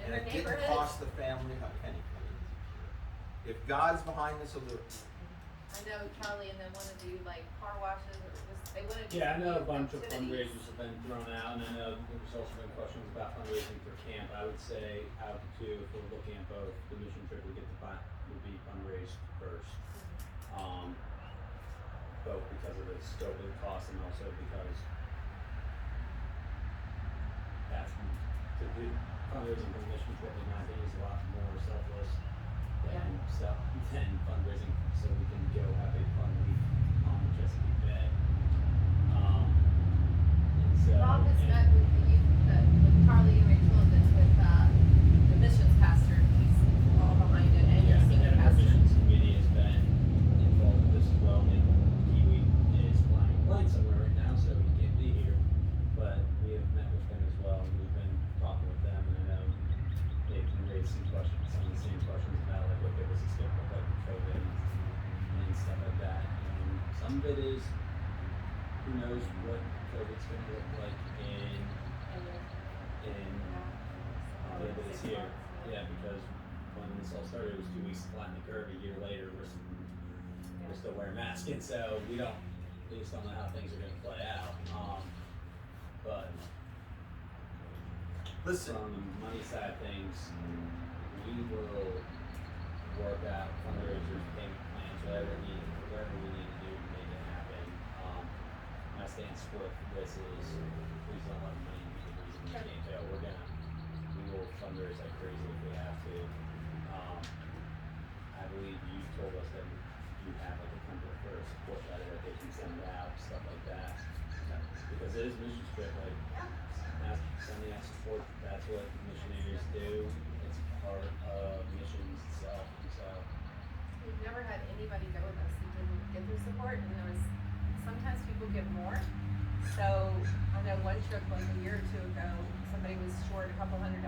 And it didn't cost the family a penny. If God's behind this, He'll do it. I know Charlie and them want to do like car washes, or they want to do. Yeah, I know a bunch of activities. fundraisers have been thrown out, and I know there's also been questions about fundraising for camp. I would say out of the two, if we're looking at both, the mission trip would be fundraised first. Both because of the scope of the cost and also because to do fundraising for the mission trip in my opinion is a lot more selfless than fundraising so we can go have a fun week on the Chesapeake Bay. Rob has met with the youth, with Carly and Rachel, and then with the missions pastor. He's all behind it, and your senior and our pastor. missions committee has been involved with this as well. And Kiwi is flying somewhere right now, so he can't be here. But we have met with them as well, and we've been talking with them, and I know they can raise some of the same questions about like what there was a skip with like COVID and stuff like that. And some of it is who knows what COVID's going to look like in this year. Yeah, because when this all started, it was 2 weeks to flatten the curve. A year later, we're we're still wearing masks, and so we just don't know how things are gonna play out. But Listen, from the money side of things, we will work out fundraisers, payment plans, whatever we need to do to make it happen. My stance with this is, please don't let money be the reason we can't go. We will fundraise like crazy if we have to. I believe you told us that you have like a template for a support letter that they can send out, stuff like that. Because it is a mission trip, like sending out support, that's what missionaries do. It's part of missions itself, and so. We've never had anybody go with us who didn't get their support, and there was, sometimes people give more. So, I know one trip like a year or two ago, somebody was short a couple $100 and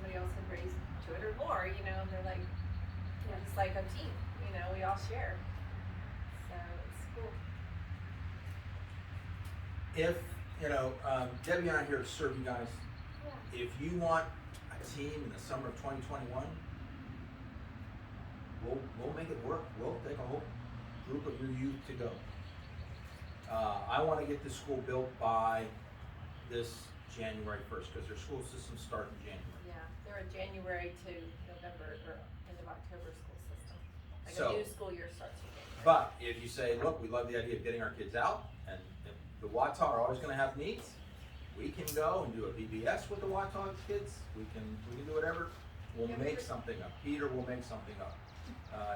somebody else had raised to it or more, you know, and they're like, we're just like a team, you know, we all share. So, it's cool. if, Debbie and I are here to serve you guys. If you want a team in the summer of 2021, we'll make it work. We'll take a whole group of your youth to go. I want to get the school built by this January 1st, because their school systems start in January. Yeah, they're a January to November or end of October school system. Like So- a new school year starts in January. But if you say, look, we love the idea of getting our kids out, and the Wataa are always going to have needs, we can go and do a VBS with the Wataa kids. We can do whatever. We'll make something up. Peter will make something up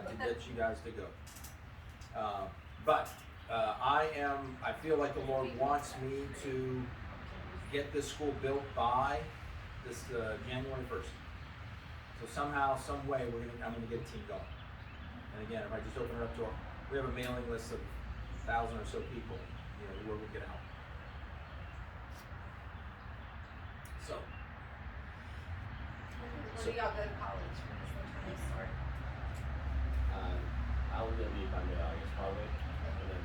to get you guys to go. But I feel like the Lord wants me to get this school built by this January 1st. So somehow, some way, I'm gonna get a team going. And again, if I just open it up to we have a mailing list of 1,000 or so people, the word will get out. So. When do y'all go to college? When does the term start? I'll leave by mid-August probably, and then,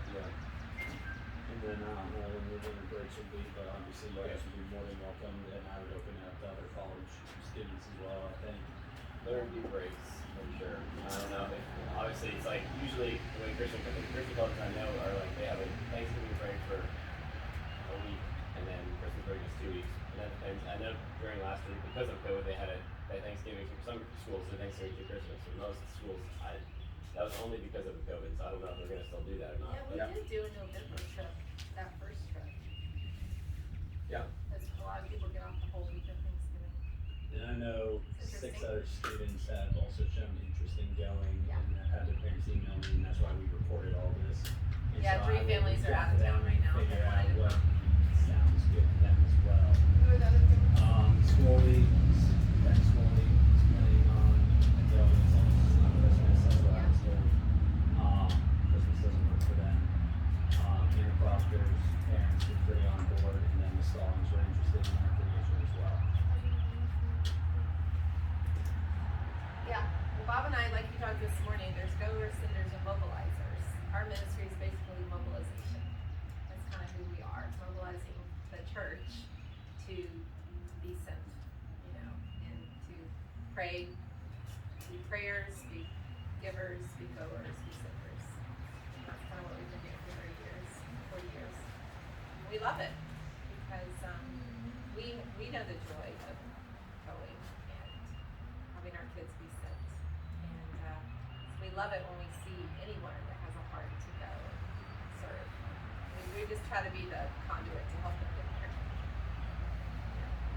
yeah. And then, I don't know when the winter breaks will be, but obviously you guys would be more than welcome, and I would open it up to other college students as well, I think. There would be breaks, I'm sure. I don't know. Obviously, it's like usually the way Christian colleges I know are like they have a Thanksgiving break for a week, and then Christmas break is 2 weeks. And that depends. I know during last week, because of COVID, they had a Thanksgiving for some schools, the Thanksgiving to Christmas. For most schools, that was only because of COVID. So I don't know if they're going to still do that or not. Yeah, we did do a November trip, that first trip. Yeah. Because a lot of people get off the whole week of Thanksgiving. And I know 6 Interesting. other students have also shown interest in going, Yeah. and have had their parents email me, and that's why we recorded all this. And Yeah, so 3 I will families reach are out of to them town right and now. Figure They out wanted to what come. sounds good to them as well. Who are the other families? Smalley, Ben Smalley is planning on going as long as it's not Christmas, that's what I was told. Christmas doesn't work for them. Hannah Proctor's parents were pretty on board, and then the Stallings were interested in our affiliation as well. Yeah, well, Bob and I, like you talked this morning, there's goers and there's mobilizers. Our ministry is basically mobilization. That's kind of who we are, mobilizing the church to be sent, and to pray, be prayers, be givers, be goers, be senders. And that's kind of what we've been doing for 40 years. We love it because we know the joy of going and having our kids be sent. And we love it when we see anyone that has a heart to go and serve. We just try to be the conduit to help them get there.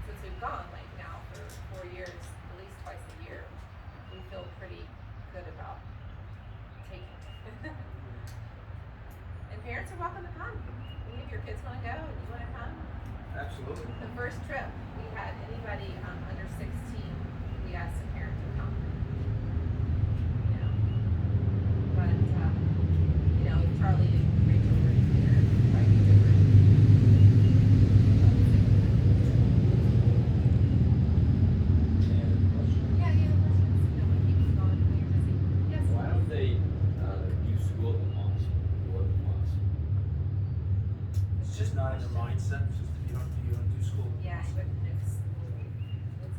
Since we've gone like now for 4 years, at least twice a year, we feel pretty good about taking it. And parents are welcome to come. Any of your kids want to go and you want to come? Absolutely. The first trip, we had anybody under 16, we asked the parent to come. But, Charlie and Rachel were there, right? Yeah, questions. When keep going when you're busy. Yes. Why don't they do school at the mosque, or the mosque? It's just not in their mindset. It's just if you don't do school. Yeah, but it's a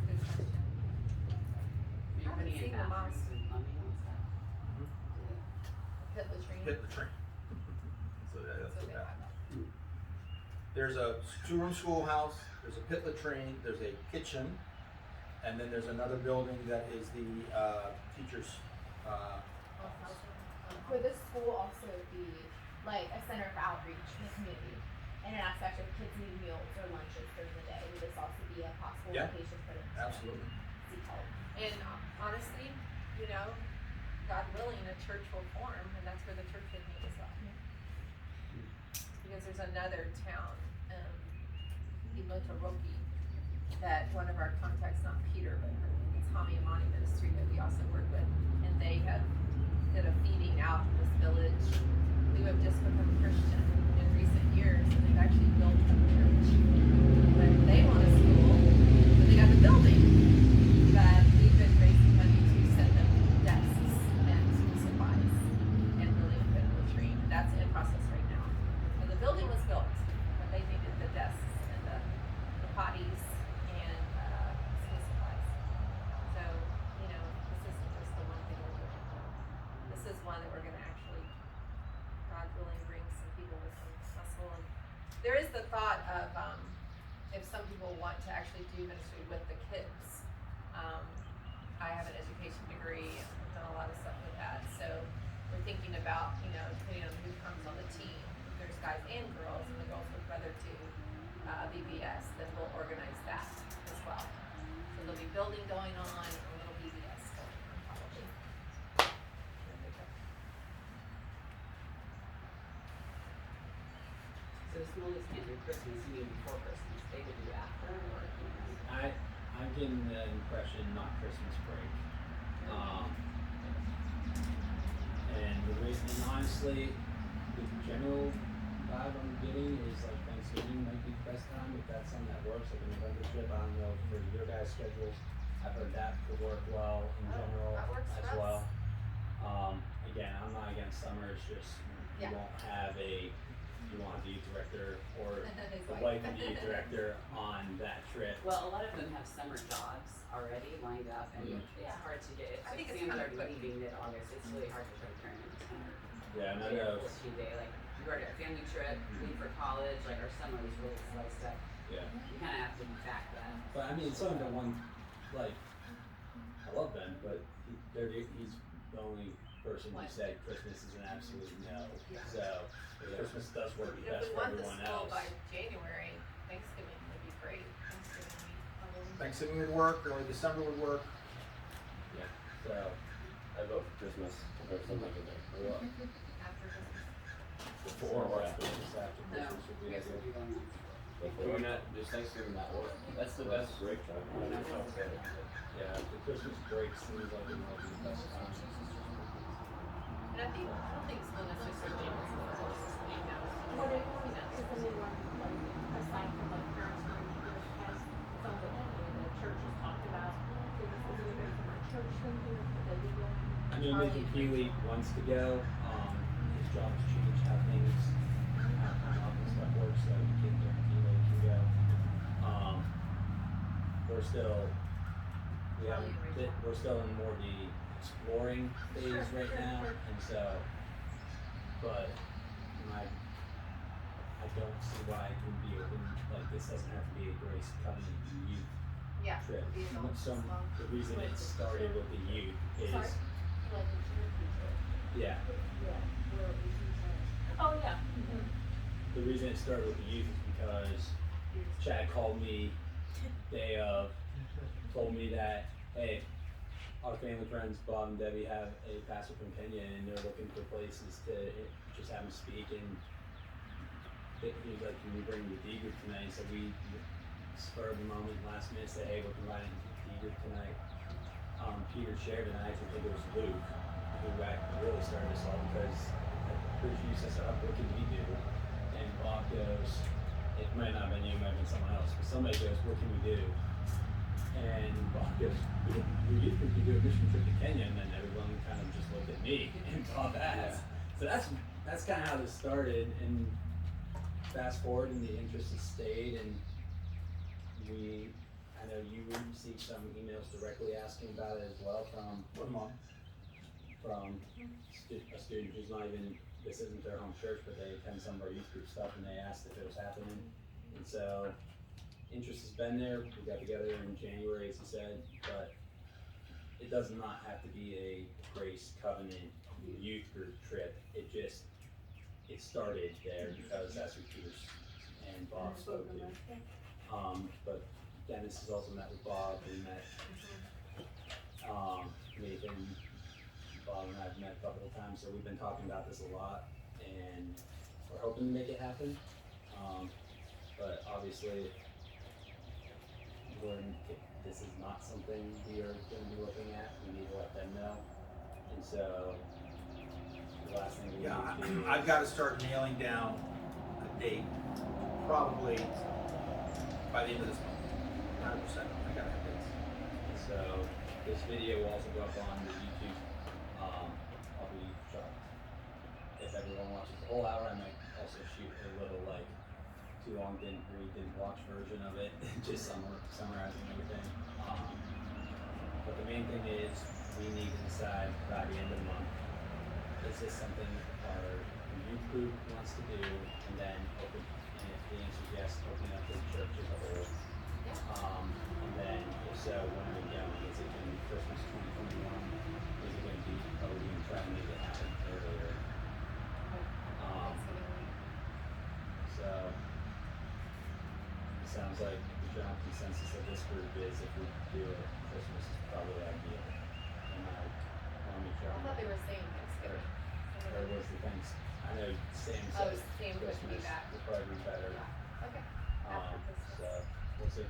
good question. Are you haven't putting in seen the bathrooms mosque. and plumbing and stuff? pit latrine. So that's So what they that. have that. There's a two-room schoolhouse, there's a pit latrine, there's a kitchen, and then there's another building that is the teachers' Would the school also be like a center of outreach in the community? In an aspect of kids need meals or lunches during the day, would this also be a possible Yeah. location for them to Absolutely. seek help? And honestly, you know, God willing, a church will form, and that's where the church would meet as well. Because there's another town, Imotoroki, that one of our contacts, not Peter, but it's Hami Amani Ministry that we also work with, and they have did a feeding out in this village who have just become Christian in recent years, and they've actually built a church. But they want a school, but they got the building. But we've been raising money to send them desks and school supplies and building a pit latrine. That's in process right now. So the building was built, but they needed the desks and the potties and school supplies. So, you know, this isn't just the one thing we're doing. This is one that we're gonna actually, God willing, bring some people with some muscle. And there is the thought of, if some people want to actually do ministry with the kids. I have an education degree and I've done a lot of stuff with that. So we're thinking about, you know, depending on who comes on the team, if there's guys and girls, and the girls would rather do VBS, then we'll organize that as well. So there'll be building going on, and a little VBS going on probably. So schools can't do Christmas, you mean before Christmas, they could do after, or? I'm getting the impression not Christmas break. And the reason, and honestly, the general vibe I'm getting is like Thanksgiving might be the best time if that's something that works, like a November trip. I don't know for your guys' schedules. I've heard that could work well in general that works as for us. well. Again, I'm not against summer. It's just you Yeah. won't have the youth director or His the wife. wife of the youth director on that trip. Well, a lot of them have summer jobs already lined up, and it's Yeah. hard to get, I think it's Sam's kind of already quick. leaving mid-August, it's really hard to try to turn into summer. Yeah, and I Like a know. 14-day, like, you already got a family trip, leave for college, like, our summer is really sliced up. Yeah. You kinda have to back that. But I mean, some of the one, like, I love Ben, but he's the only person who said Christmas is an absolute no. Yeah. So Christmas does work If best we for want the everyone school else. by January, Thanksgiving would be great. Thanksgiving would work, early December would work. Yeah. So I vote for Christmas or something like that. After Christmas. before or after Christmas, after No, Christmas would be you guys would ideal. be going on. We're not just Thanksgiving that work. That's the best break time. Yeah, the Christmas break seems like it might be the best time. And I don't think school necessarily is the first, you know. What if, does anyone, like, aside from like parents or leaders, has something that the church has talked about? Is it good from our church thinking, that they do that? I mean, Nathan Keeley wants to go. His job's changed how things, how office stuff works, so he can't guarantee that he can go. We're still, we're still in more the exploring phase right now, and so, but I don't see why it can be open, like, this doesn't have to be a Grace Covenant youth Yeah. trip. be adults as Some, well. the reason it started with the youth is, Sorry? Like the church teacher. yeah, Oh, yeah. the reason it started with the youth is because Chad called me day of, told me that, hey, our family friends Bob and Debbie have a pastor from Kenya and they're looking for places to just have him speak, and he was like, can we bring the D group tonight? So we spur of the moment, last minute, said, hey, we're combining D group tonight. Peter shared, and I actually think it was Luke who really started us all, because Bruce used to say, what can we do? And Bob goes, it might not have been you, it might have been someone else, but somebody goes, what can we do? And Bob goes, we could do a mission trip to Kenya, and then everyone kind of just looked at me and Bob asked. So that's kind of how this started, and fast forward, and the interest has stayed, and I know you received some emails directly asking about it as well from a student who's not even this isn't their home church, but they attend some of our youth group stuff, and they asked if it was happening. And so, interest has been there. We got together in January, as he said, but it does not have to be a Grace Covenant youth group trip. It started there because that's who Peters and Bob spoke to. But Dennis has also met with Bob, and met Nathan. Bob and I have met a couple of times, so we've been talking about this a lot, and we're hoping to make it happen. But obviously, if this is not something we are going to be looking at, we need to let them know. And so, the last thing we need to do I've got to start nailing down a date, probably by the end of this month. 100%. I got to have dates. So this video will also go up on the YouTube. I'll be shocked if everyone watches the whole hour. I might also shoot a little too long didn't watch version of it, just summarizing everything. But the main thing is we need to decide by the end of the month, is this something our youth group wants to do, and then open, and if the answer is yes, open up to the church as a whole. And then if so, when are we going? Is it going to be Christmas 2021? Is it going to be, are we going to try to make it happen earlier? So it sounds like the general consensus of this group is if we do it, Christmas is probably ideal. And I want to make sure I thought they were saying Thanksgiving. or was the things, I know Sam Oh, said Sam would be Christmas back. would probably be better. Yeah, okay. After Christmas. So we'll see.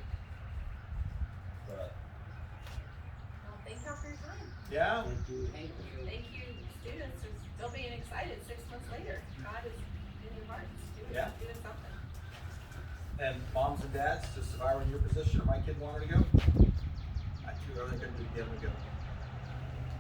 But Well, thank y'all for your time. Yeah. Thank you. Thank you, students, for still being excited 6 months later. God is in your hearts, doing something. And moms and dads, just if I were in your position or my kid wanted to go, I'd do everything I could to get them to go.